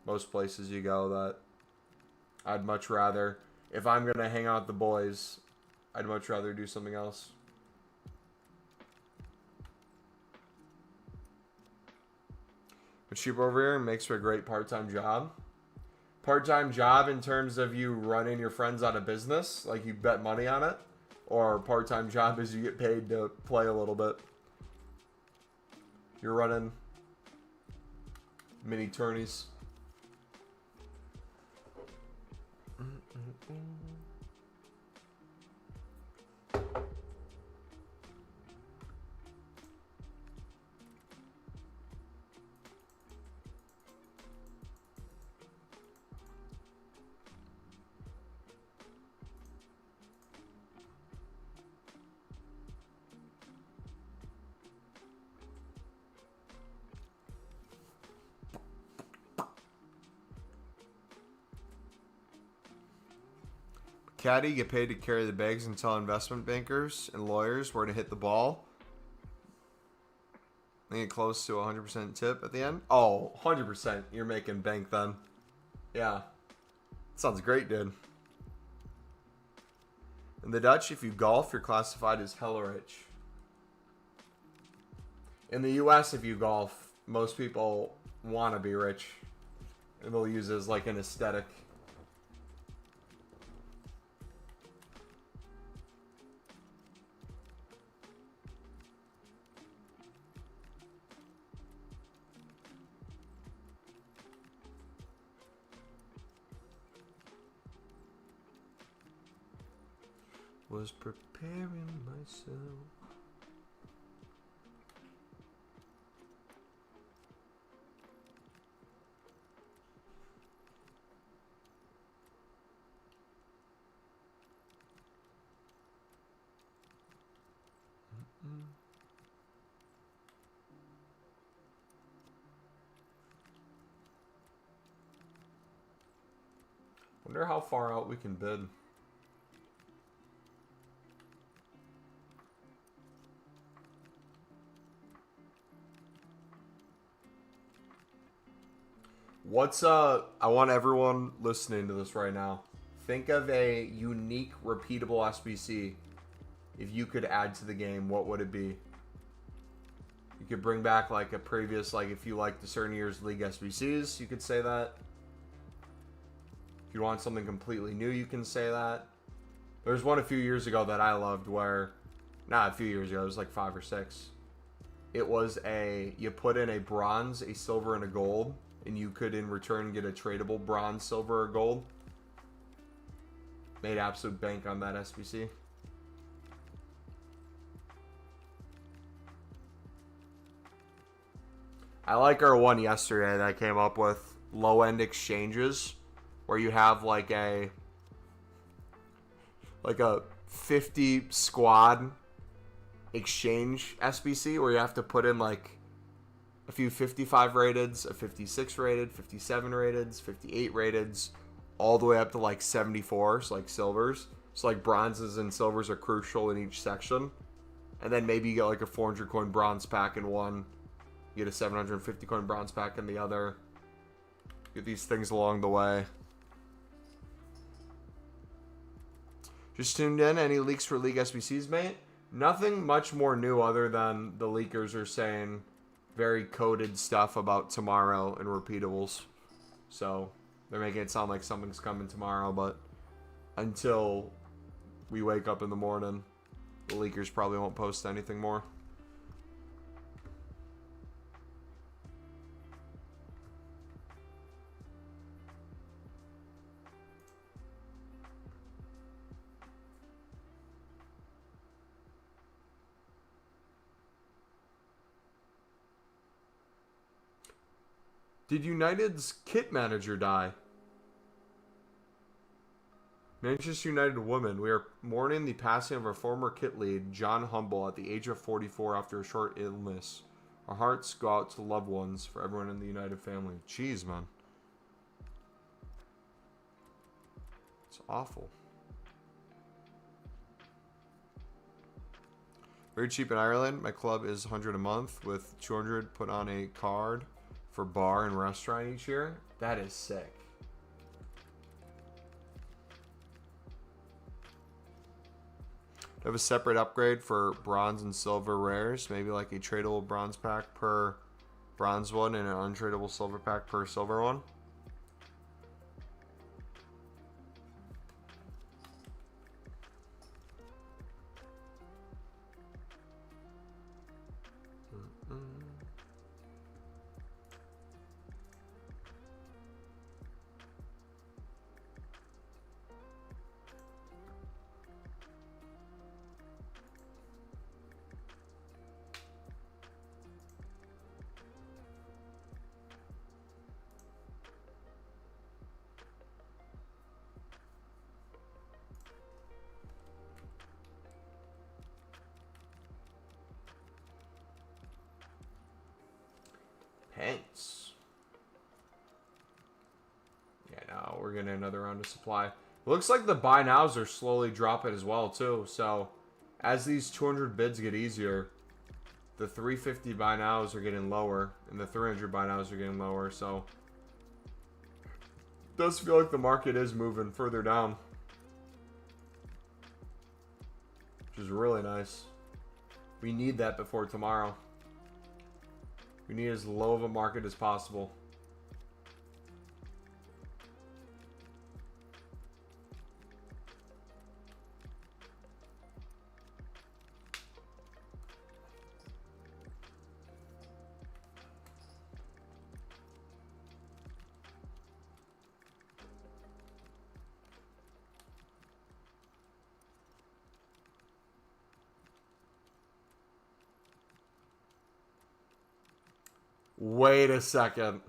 most places you go that I'd much rather, if I'm going to hang out with the boys, I'd much rather do something else. But cheap over here makes for a great part-time job. Part-time job in terms of you running your friends out of business, like you bet money on it. Or part-time job is you get paid to play a little bit. You're running mini tourneys. Caddy, get paid to carry the bags and tell investment bankers and lawyers where to hit the ball. They get close to 100% tip at the end. Oh, 100%. You're making bank then. Yeah. Sounds great, dude. In the Dutch, if you golf, you're classified as hella rich. In the US, if you golf, most people want to be rich. And they'll use it as like an aesthetic. Was preparing myself. Wonder how far out we can bid. I want everyone listening to this right now. Think of a unique, repeatable SBC. If you could add to the game, what would it be? You could bring back like a previous, like if you like the certain year's league SBCs, you could say that. If you want something completely new, you can say that. There's one a few years ago that I loved where, not a few years ago, it was like 5 or 6. It was you put in a bronze, a silver, and a gold. And you could, in return, get a tradable bronze, silver, or gold. Made absolute bank on that SBC. I like our one yesterday that I came up with. Low-end exchanges. Where you have like a 50 squad exchange SBC. Where you have to put in like a few 55 rateds, a 56 rated, 57 rateds, 58 rateds, all the way up to like 74, so like silvers. So like bronzes and silvers are crucial in each section. And then maybe you get like a 400 coin bronze pack in one. You get a 750 coin bronze pack in the other. Get these things along the way. Just tuned in. Any leaks for League SBCs, mate? Nothing much more new other than the leakers are saying very coded stuff about tomorrow and repeatables. So they're making it sound like something's coming tomorrow, but until we wake up in the morning. The leakers probably won't post anything more. Did United's kit manager die? Manchester United women. We are mourning the passing of our former kit lead, John Humble, at the age of 44 after a short illness. Our hearts go out to loved ones for everyone in the United family. Jeez, man. It's awful. Very cheap in Ireland. My club is 100 a month with 200 put on a card for bar and restaurant each year. That is sick. Have a separate upgrade for bronze and silver rares, maybe like a tradable bronze pack per bronze one and an untradeable silver pack per silver one. Pence. Yeah, no, we're getting another round of supply. Looks like the buy nows are slowly dropping as well, too. So, as these 200 bids get easier, the 350 buy nows are getting lower, and the 300 buy nows are getting lower. So, it does feel like the market is moving further down, which is really nice. We need that before tomorrow. We need as low of a market as possible. Wait a second.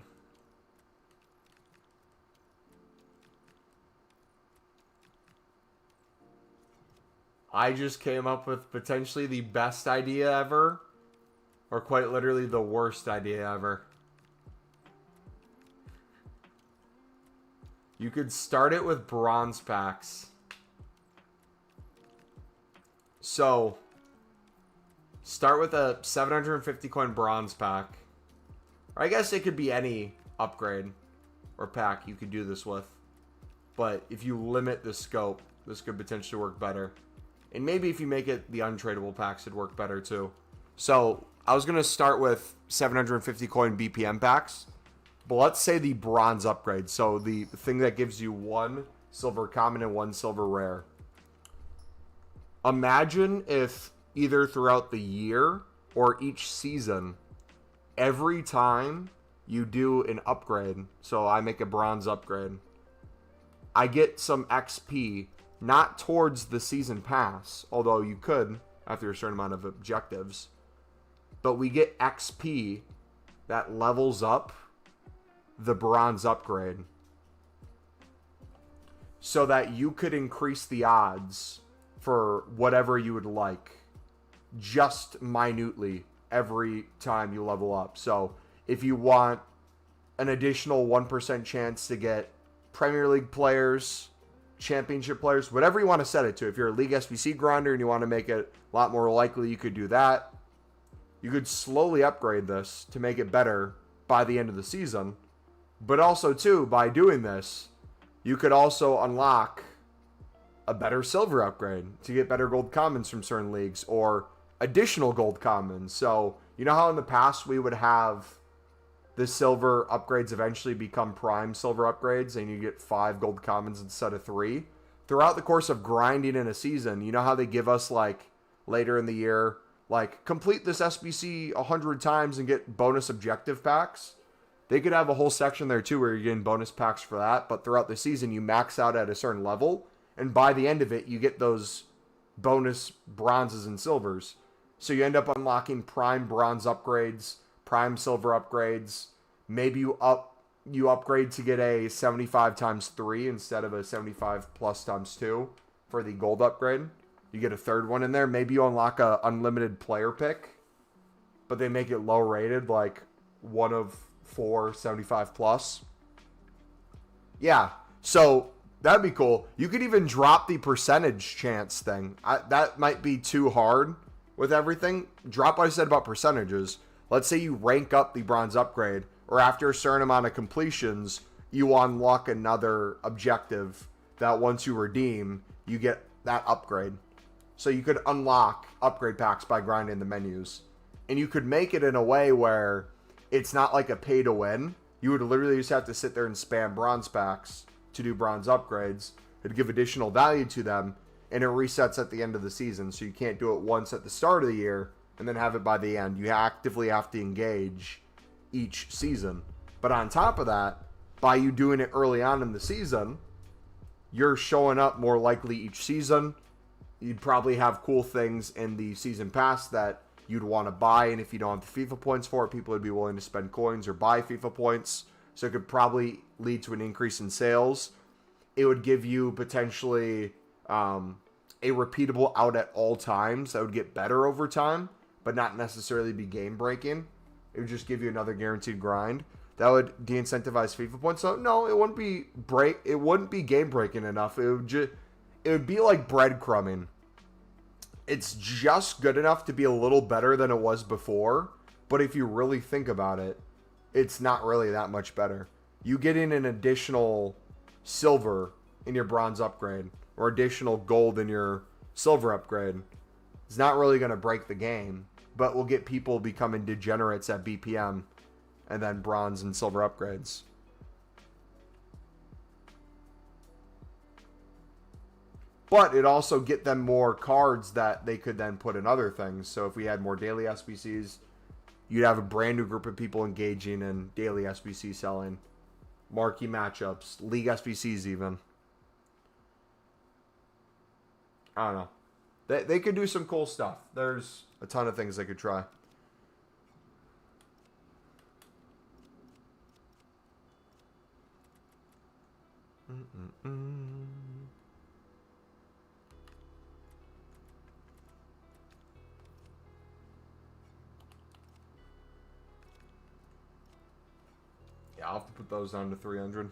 I just came up with potentially the best idea ever, or quite literally the worst idea ever. You could start it with bronze packs. So, start with a 750 coin bronze pack. Or I guess it could be any upgrade or pack you could do this with. But if you limit the scope, this could potentially work better. And maybe if you make it the untradeable packs, it'd work better too. So I was going to start with 750 coin BPM packs. But let's say the bronze upgrade. So the thing that gives you one silver common and one silver rare. Imagine if either throughout the year or each season, every time you do an upgrade, so I make a bronze upgrade, I get some XP, not towards the season pass, although you could after a certain amount of objectives, but we get XP that levels up the bronze upgrade so that you could increase the odds for whatever you would like just minutely every time you level up. So if you want an additional 1% chance to get Premier League players, championship players, whatever you want to set it to. If you're a League SBC grinder and you want to make it a lot more likely, you could do that. You could slowly upgrade this to make it better by the end of the season. But also, too, by doing this, you could also unlock a better silver upgrade to get better gold commons from certain leagues or additional gold commons. So, you know how in the past we would have the silver upgrades eventually become prime silver upgrades and you get 5 gold commons instead of 3? throughout the course of grinding in a season, you know how they give us, like, later in the year, like, complete this SBC 100 times and get bonus objective packs? They could have a whole section there, too, where you're getting bonus packs for that. But throughout the season, you max out at a certain level. And by the end of it, you get those bonus bronzes and silvers. So you end up unlocking prime bronze upgrades, prime silver upgrades. Maybe you upgrade to get a 75 times 3 instead of a 75 plus times 2 for the gold upgrade. You get a third one in there. Maybe you unlock a unlimited player pick, but they make it low rated, like 1 of 4 75 plus. Yeah, so that'd be cool. You could even drop the percentage chance thing. That might be too hard with everything. Drop what I said about percentages. Let's say you rank up the bronze upgrade, or after a certain amount of completions, you unlock another objective that once you redeem, you get that upgrade. So you could unlock upgrade packs by grinding the menus. And you could make it in a way where it's not like a pay to win. You would literally just have to sit there and spam bronze packs to do bronze upgrades. It'd give additional value to them, and it resets at the end of the season. So you can't do it once at the start of the year and then have it by the end. You actively have to engage each season. But on top of that, by you doing it early on in the season, you're showing up more likely each season. You'd probably have cool things in the season pass that you'd want to buy, and if you don't have the FIFA points for it, people would be willing to spend coins or buy FIFA points. So it could probably lead to an increase in sales. It would give you potentially a repeatable out at all times that would get better over time, but not necessarily be game breaking. It would just give you another guaranteed grind. That would de-incentivize FIFA points. So no, it wouldn't be game breaking enough. It would be like breadcrumbing. It's just good enough to be a little better than it was before, but if you really think about it, it's not really that much better. You getting an additional silver in your bronze upgrade or additional gold in your silver upgrade is not really going to break the game, but will get people becoming degenerates at BPM and then bronze and silver upgrades. But it also get them more cards that they could then put in other things. So if we had more daily SBCs, you'd have a brand new group of people engaging in daily SBC selling, marquee matchups, league SBCs even. I don't know. They could do some cool stuff. There's a ton of things they could try. Yeah, I'll have to put those down to 300.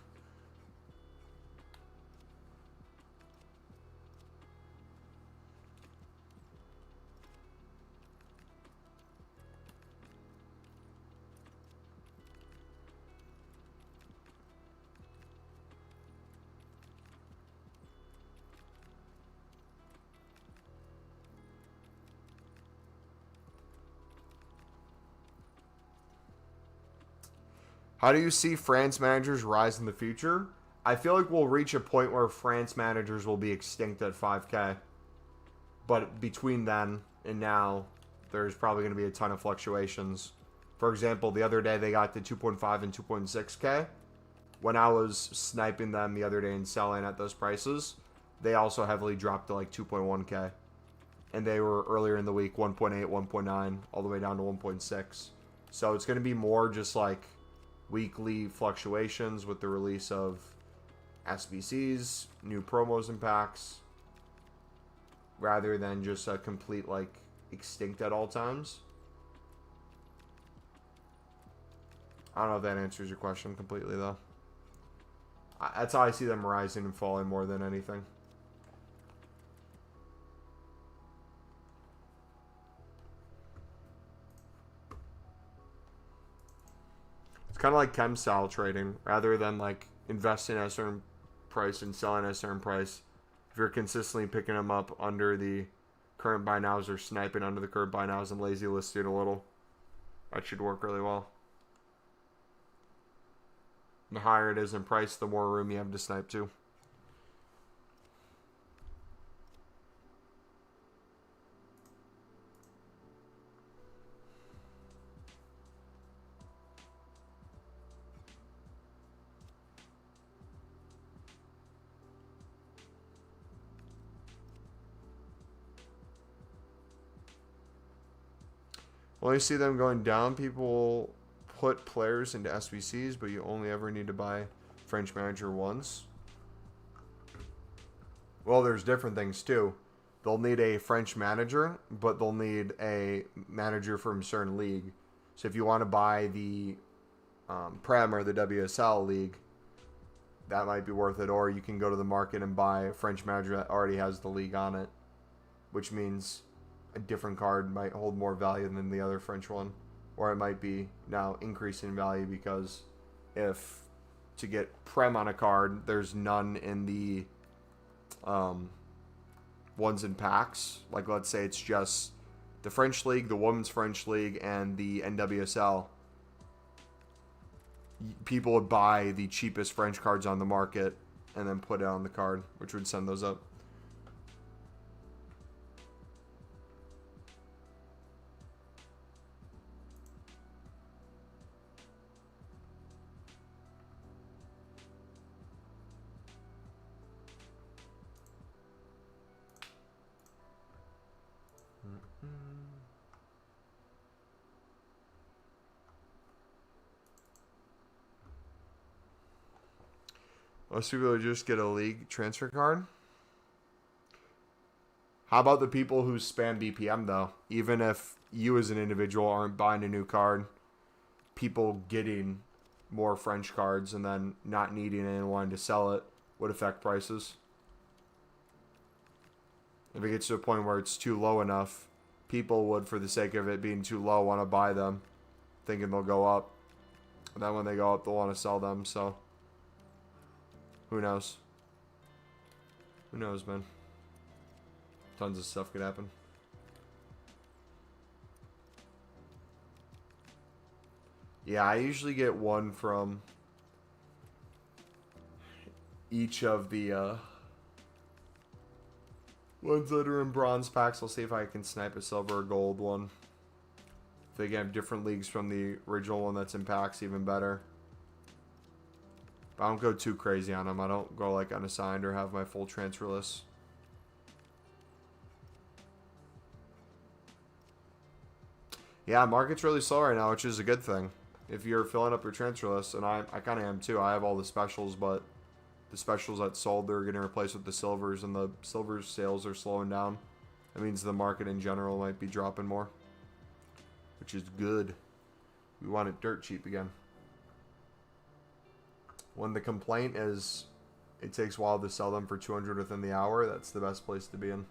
How do you see France managers rise in the future? I feel like we'll reach a point where France managers will be extinct at 5K. But between then and now, there's probably going to be a ton of fluctuations. For example, the other day they got to 2.5 and 2.6K. When I was sniping them the other day and selling at those prices, they also heavily dropped to like 2.1K. And they were earlier in the week 1.8, 1.9, all the way down to 1.6. So it's going to be more just like weekly fluctuations with the release of SBCs, new promos and packs, rather than just a complete like extinct at all times. I don't know if that answers your question completely though. That's how I see them rising and falling more than anything. It's kind of like chem style trading. Rather than like investing at a certain price and selling at a certain price, if you're consistently picking them up under the current buy nows or sniping under the current buy nows and lazy listing a little, that should work really well. The higher it is in price, the more room you have to snipe to. When you see them going down, people put players into SBCs, but you only ever need to buy French manager once. Well, there's different things too. They'll need a French manager, but they'll need a manager from a certain league. So if you want to buy the Prem or the WSL league, that might be worth it. Or you can go to the market and buy a French manager that already has the league on it, which means a different card might hold more value than the other French one. Or it might be now increasing value because if to get Prem on a card, there's none in the ones in packs. Like let's say it's just the French League, the Women's French League, and the NWSL. People would buy the cheapest French cards on the market and then put it on the card, which would send those up. Most people would just get a league transfer card. How about the people who spam BPM though? Even if you as an individual aren't buying a new card, people getting more French cards and then not needing it and wanting to sell it would affect prices. If it gets to a point where it's too low enough, people would, for the sake of it being too low, want to buy them, thinking they'll go up. And then when they go up, they'll want to sell them, so who knows? Who knows, man? Tons of stuff could happen. Yeah, I usually get one from each of the ones that are in bronze packs. I'll see if I can snipe a silver or gold one. If they can have different leagues from the original one that's in packs, even better. But I don't go too crazy on them. I don't go like unassigned or have my full transfer list. Yeah, market's really slow right now, which is a good thing. If you're filling up your transfer list, and I kind of am too. I have all the specials, but the specials that sold, they're getting replaced with the silvers, and the silvers sales are slowing down. That means the market in general might be dropping more, which is good. We want it dirt cheap again. When the complaint is it takes a while to sell them for 200 within the hour, that's the best place to be in.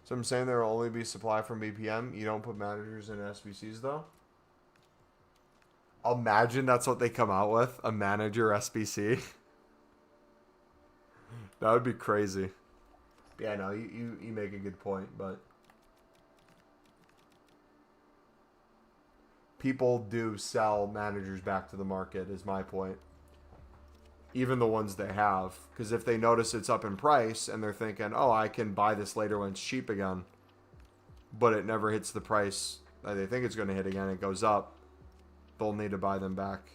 So I'm saying there will only be supply from BPM. You don't put managers in SBCs though? Imagine that's what they come out with. A manager SBC. That would be crazy. Yeah, no, you make a good point, but people do sell managers back to the market is my point. Even the ones they have. Because if they notice it's up in price and they're thinking, oh, I can buy this later when it's cheap again, but it never hits the price that they think it's going to hit again, it goes up, they'll need to buy them back.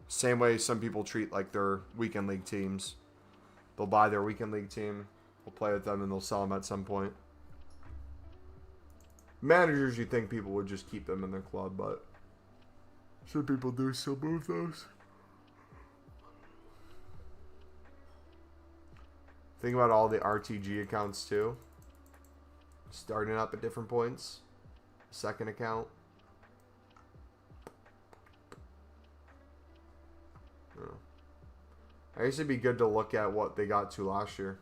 Same way some people treat like their weekend league teams. They'll buy their weekend league team, they'll play with them, and they'll sell them at some point. Managers, you think people would just keep them in their club, but some people do still move those. Think about all the RTG accounts too. Starting up at different points. Second account. I guess it'd be good to look at what they got to last year.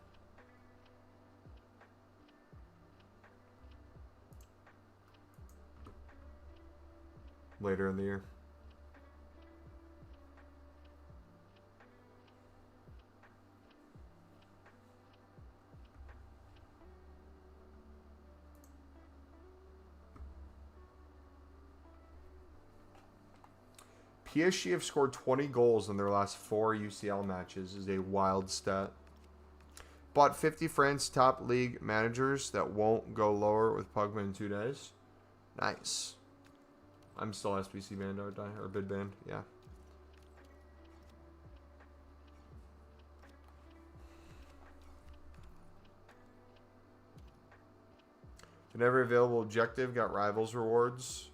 Later in the year. PSG have scored 20 goals in their last 4 UCL matches. Is a wild stat. Bought 50 France top league managers that won't go lower with Pugman in 2 days. Nice. I'm still SBC banned, aren't I? Or bid banned, yeah. And every available objective got rivals rewards.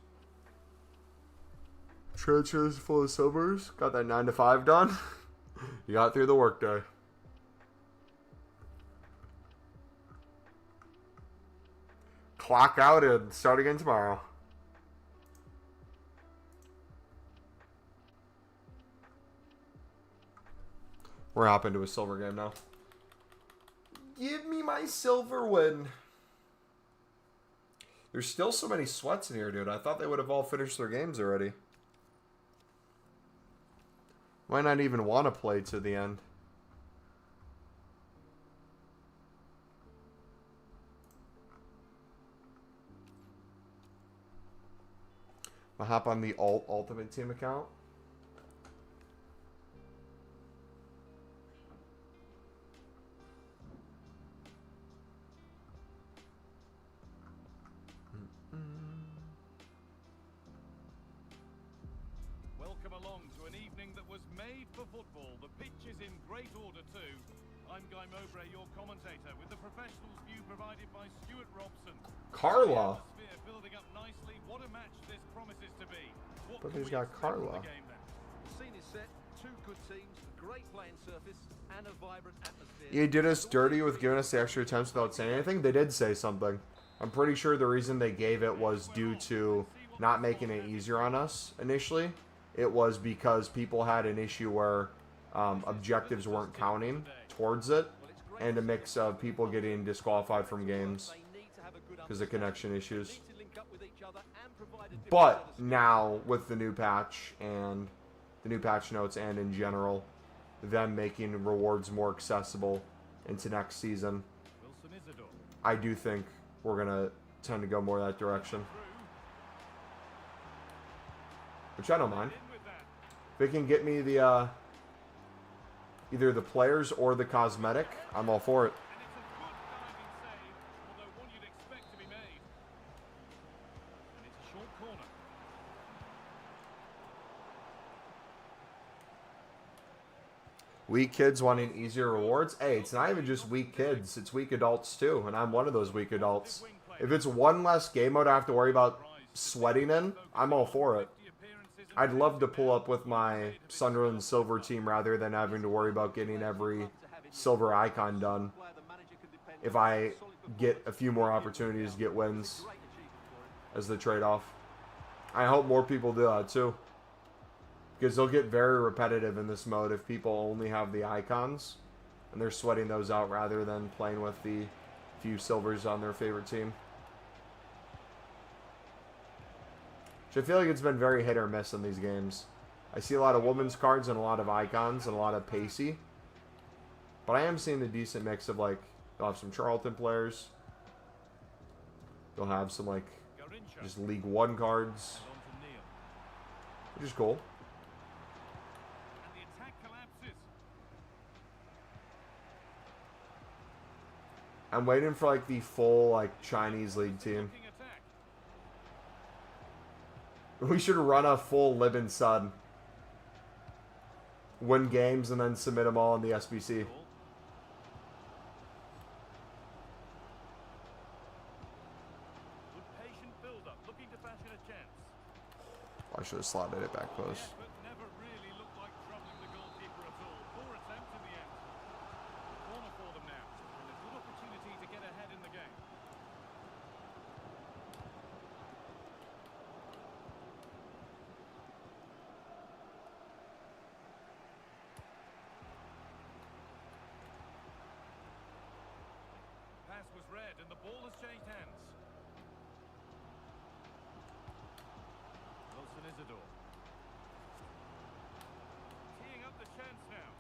Transfers full of silvers. Got that 9 to 5 done. You got through the workday. Clock out and start again tomorrow. We're hopping to a silver game now. Give me my silver win. There's still so many sweats in here, dude. I thought they would have all finished their games already. Might not even want to play to the end. I'll hop on the Ultimate Team account. Welcome along to an evening that was made for football. The pitch is in great order too. I'm Guy Mowbray, your commentator, with the professionals view provided by Stuart Robson. Carla. The atmosphere building up nicely. What a match this promises to be. What But can he's we got expect from Carla. the game then? The scene is set, 2 good teams, great playing surface, and a vibrant atmosphere. You did us dirty with giving us the extra attempts without saying anything. They did say something. I'm pretty sure the reason they gave it was due to not making it easier on us initially. It was because people had an issue where objectives weren't counting towards it, and a mix of people getting disqualified from games because of connection issues. But now with the new patch and the new patch notes, and in general them making rewards more accessible into next season, I do think we're gonna tend to go more that direction, which I don't mind. If they can get me the either the players or the cosmetic, I'm all for it. And it's a good diving save, although one you'd expect to be made. And it's a short corner. Weak kids wanting easier rewards. Hey, it's not even just weak kids, it's weak adults too, and I'm one of those weak adults. If it's one less game mode I have to worry about sweating in, I'm all for it. I'd love to pull up with my Sunderland silver team rather than having to worry about getting every silver icon done. If I get a few more opportunities to get wins as the trade-off. I hope more people do that too. Because they'll get very repetitive in this mode if people only have the icons and they're sweating those out rather than playing with the few silvers on their favorite team. Which I feel like it's been very hit or miss in these games. I see a lot of women's cards and a lot of icons and a lot of pacey. But I am seeing a decent mix of, like, you'll have some Charlton players. You'll have some, like, just League One cards. Which is cool. And the attack collapses. I'm waiting for, like, the full, like, Chinese league team. Looking attack. We should run a full Lib and Sud. Win games and then submit them all in the SBC. Good patient build-up, looking to fashion a chance. I should have slotted it back close. Yeah, but never really looked like troubling the goalkeeper at all. Poor attempt in the end. Corner for them now, and a good opportunity to get ahead in the game. Pass was read, and the ball has changed hands. Wilson Isidore. Teeing up the chance now.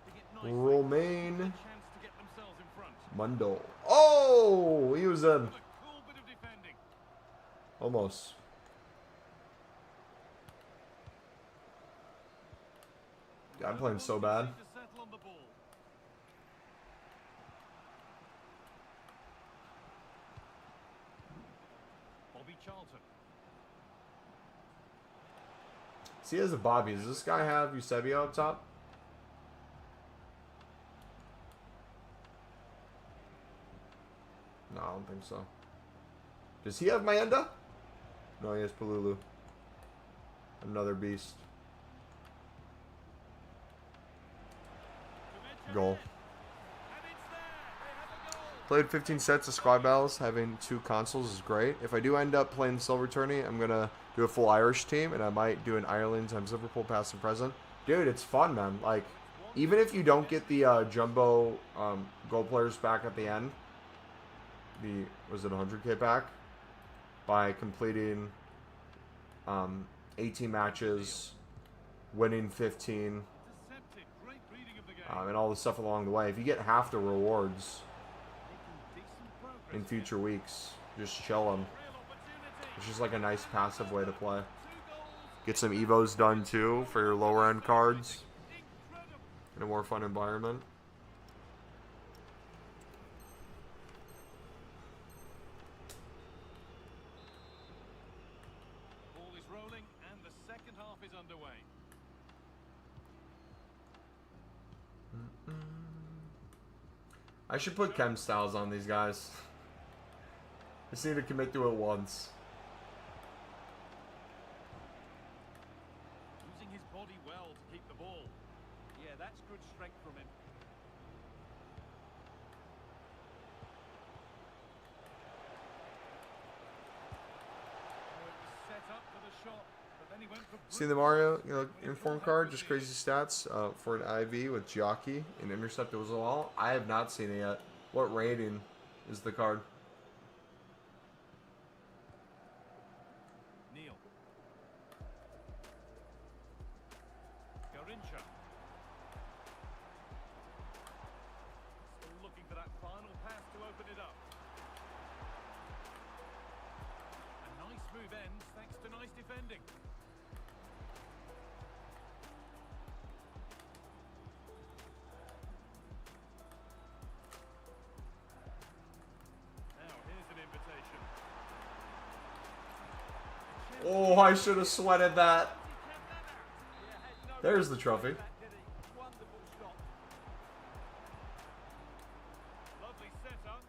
Keeping it nicely. Romain Chance to get themselves in front. Mundo. Oh, he was in. What a cool bit Almost. God, I'm playing so bad. To settle on the ball. Bobby Charlton. See, as a Bobby, does this guy have Eusebio up top? No, I don't think so. Does he have Mayenda? No, he has Palulu. Another beast. Goal. Played 15 sets of squad battles. Having 2 consoles is great. If I do end up playing Silver Tourney, I'm going to do a full Irish team, and I might do an Ireland times Liverpool past and present. Dude, it's fun, man. Like, even if you don't get the jumbo goal players back at the end, was it 100k back? By completing 18 matches, winning 15, and all the stuff along the way. If you get half the rewards in future weeks, just chill them. It's just like a nice passive way to play. Get some Evos done too for your lower end cards in a more fun environment. Ball is rolling and the second half is underway. I should put chem styles on these guys. I just need to commit to it once. Using his body well to keep the ball. Yeah, that's good strength from him. Oh, it was set up for the shot, but then he went for See the Mario, inform card, just crazy stats for an IV with jockey and intercept as well. I have not seen it yet. What rating is the card? Neil. Garincha. Still looking for that final pass to open it up. A nice move ends thanks to nice defending. Now here's an invitation. Oh, I should have sweated that. There's the trophy. Wonderful shot. Lovely setup.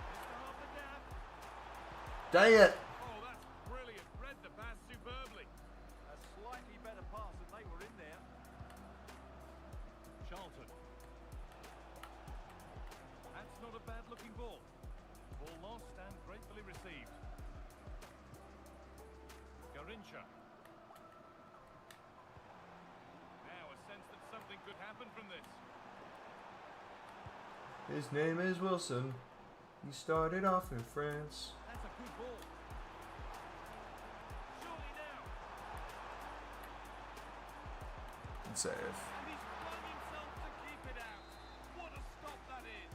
Mr. Half the gap. Dang it. Oh, that's brilliant. Read the pass superbly. A slightly better pass than they were in there. Charlton. That's not a bad looking ball. Ball lost and gratefully received. Garincha. Now a sense that something could happen from this. His name is Wilson. He started off in France. That's a good ball. Surely now. Good save. And he's flung himself to keep it out. What a stop that is.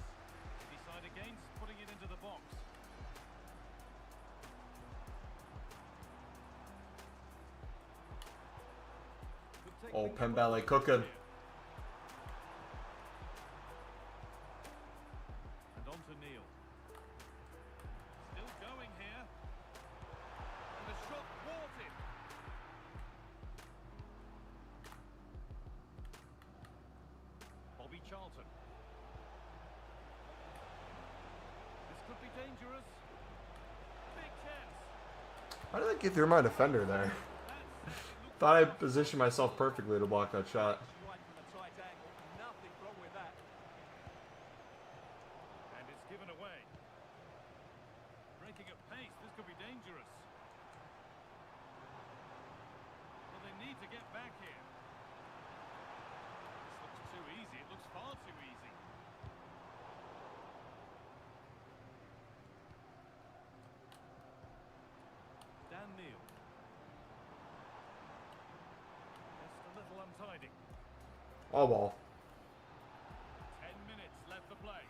Decide against putting it into the box. Could take Oh, things Pembele well cooking. here. And on to Neil. Still going here. And the shot thwarted. Bobby Charlton. This could be dangerous. Big chance. How did I get through my defender there? Thought I positioned myself perfectly to block that shot. Right from a tight angle. Nothing wrong with that. And it's given away. Breaking at pace, this could be dangerous. Well, they need to get back here. This looks too easy. It looks far too easy. Dan Neil. Just a little untidy. All ball. 10 minutes left to play.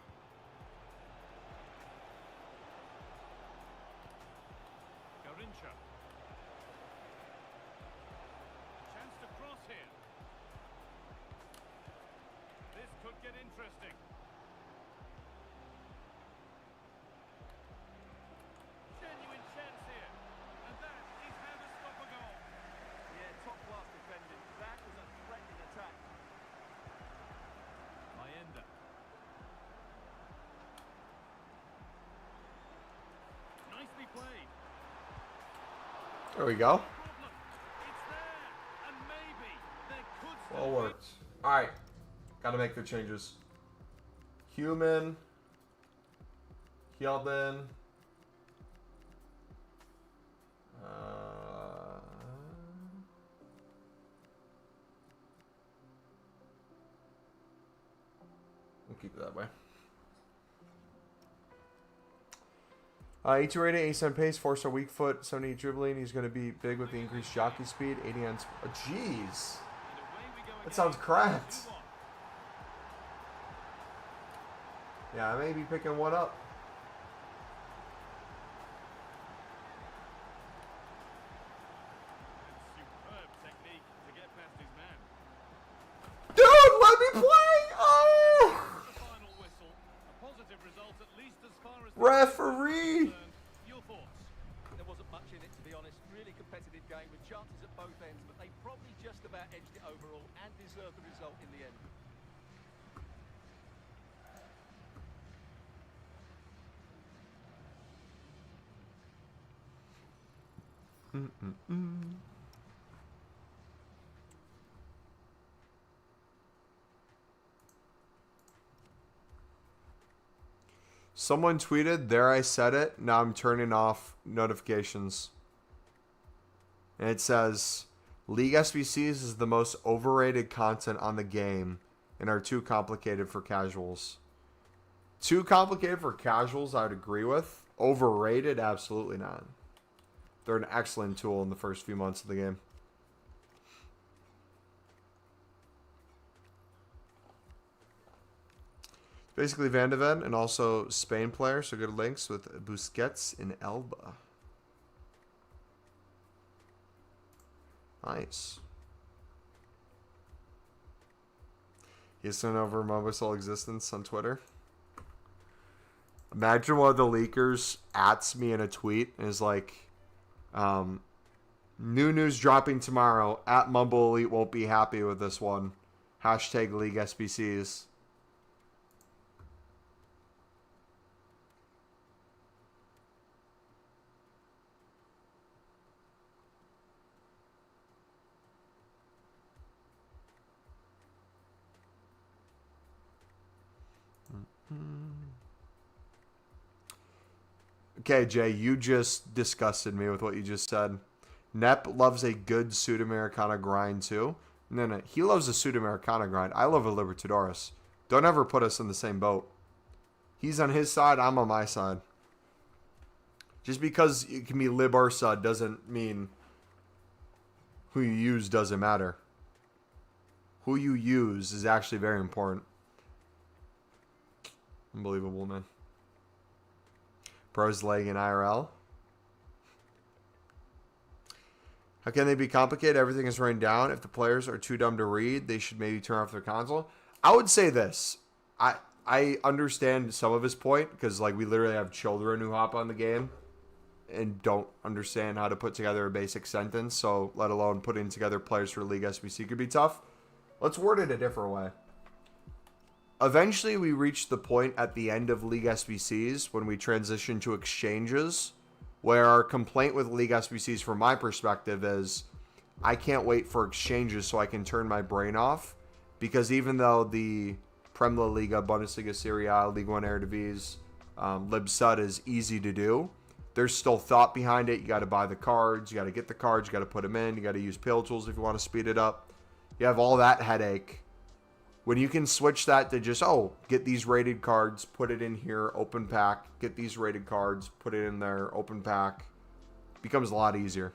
get interesting. Genuine chance here. And that is how to stop a goal. Yeah, top class defending. That was a threatening attack. Mayenda. Nicely played. There we go. Problem. It's there. And maybe there could still Well be. worked. Alright. Gotta make the changes. Human. Hjelden. We'll keep it that way. 82 rating, 87 pace, 4-star weak foot, 78 dribbling. He's going to be big with the increased jockey speed, 80 on... Oh, jeez. And away we go That sounds again. cracked. 2-1. Yeah, I may be picking one up. Superb technique to get past his man. Dude, let me play! Oh! The final whistle. A positive result, at least as far as the Referee! concerned. Your thoughts? There wasn't much in it, to be honest. Really competitive game with chances at both ends, but they probably just about edged it overall and deserved the result in the end. Someone tweeted, there I said it, now I'm turning off notifications. And it says, League SBCs is the most overrated content on the game and are too complicated for casuals. Too complicated for casuals, I would agree with. Overrated, absolutely not. They're an excellent tool in the first few months of the game. Basically Van de Ven and also Spain player, so good links with Busquets and Elba. Nice. He sent over Mobisol existence on Twitter. Imagine one of the leakers ats me in a tweet and is like, new news dropping tomorrow. At Mumble Elite won't be happy with this one. Hashtag League SBCs. Okay, Jay, you just disgusted me with what you just said. Nep loves a good Sudamericana grind too. No, he loves a Sudamericana grind. I love a Libertadores. Don't ever put us in the same boat. He's on his side, I'm on my side. Just because it can be Libarsa doesn't mean who you use doesn't matter. Who you use is actually very important. Unbelievable, man. Bro's leg in IRL. How can they be complicated? Everything is written down. If the players are too dumb to read, they should maybe turn off their console. I would say this. I understand some of his point because like we literally have children who hop on the game and don't understand how to put together a basic sentence. So let alone putting together players for League SBC could be tough. Let's word it a different way. Eventually, we reach the point at the end of League SBCs when we transition to exchanges, where our complaint with League SBCs, from my perspective, is I can't wait for exchanges so I can turn my brain off. Because even though the Premier Liga, Bundesliga, Serie A, Ligue 1 Eredivisie, Libsud is easy to do, there's still thought behind it. You got to buy the cards, you got to get the cards, you got to put them in, you got to use pill tools if you want to speed it up. You have all that headache. When you can switch that to just, get these rated cards, put it in here, open pack, get these rated cards, put it in there, open pack, becomes a lot easier.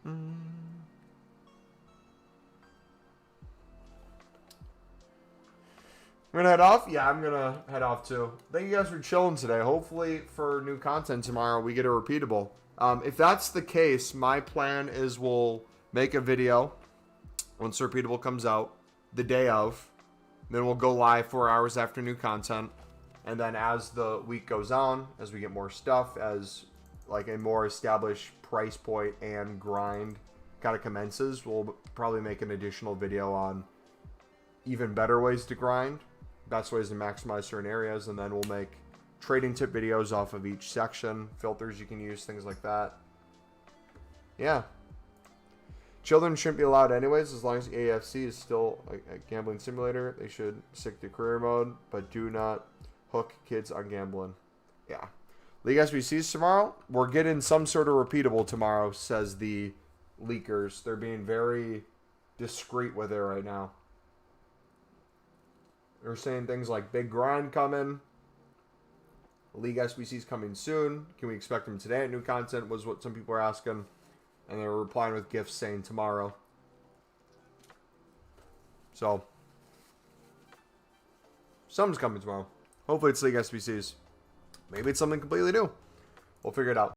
I'm gonna head off. Yeah, I'm gonna head off too. Thank you guys for chilling today. Hopefully for new content tomorrow we get a repeatable. If that's the case, my plan is we'll make a video once the repeatable comes out the day of. Then we'll go live 4 hours after new content. And then as the week goes on, as we get more stuff, as like a more established price point and grind kind of commences, we'll probably make an additional video on even better ways to grind, best ways to maximize certain areas, and then we'll make trading tip videos off of each section, filters you can use, things like that. Yeah. Children shouldn't be allowed anyways, as long as EAFC is still a gambling simulator. They should stick to career mode, but do not hook kids on gambling. Yeah. League SBCs tomorrow. We're getting some sort of repeatable tomorrow, says the leakers. They're being very discreet with it right now. They're saying things like big grind coming. League SBCs coming soon. Can we expect them today? New content was what some people are asking. And they were replying with gifts saying tomorrow. So, something's coming tomorrow. Hopefully it's League SBCs. Maybe it's something completely new. We'll figure it out.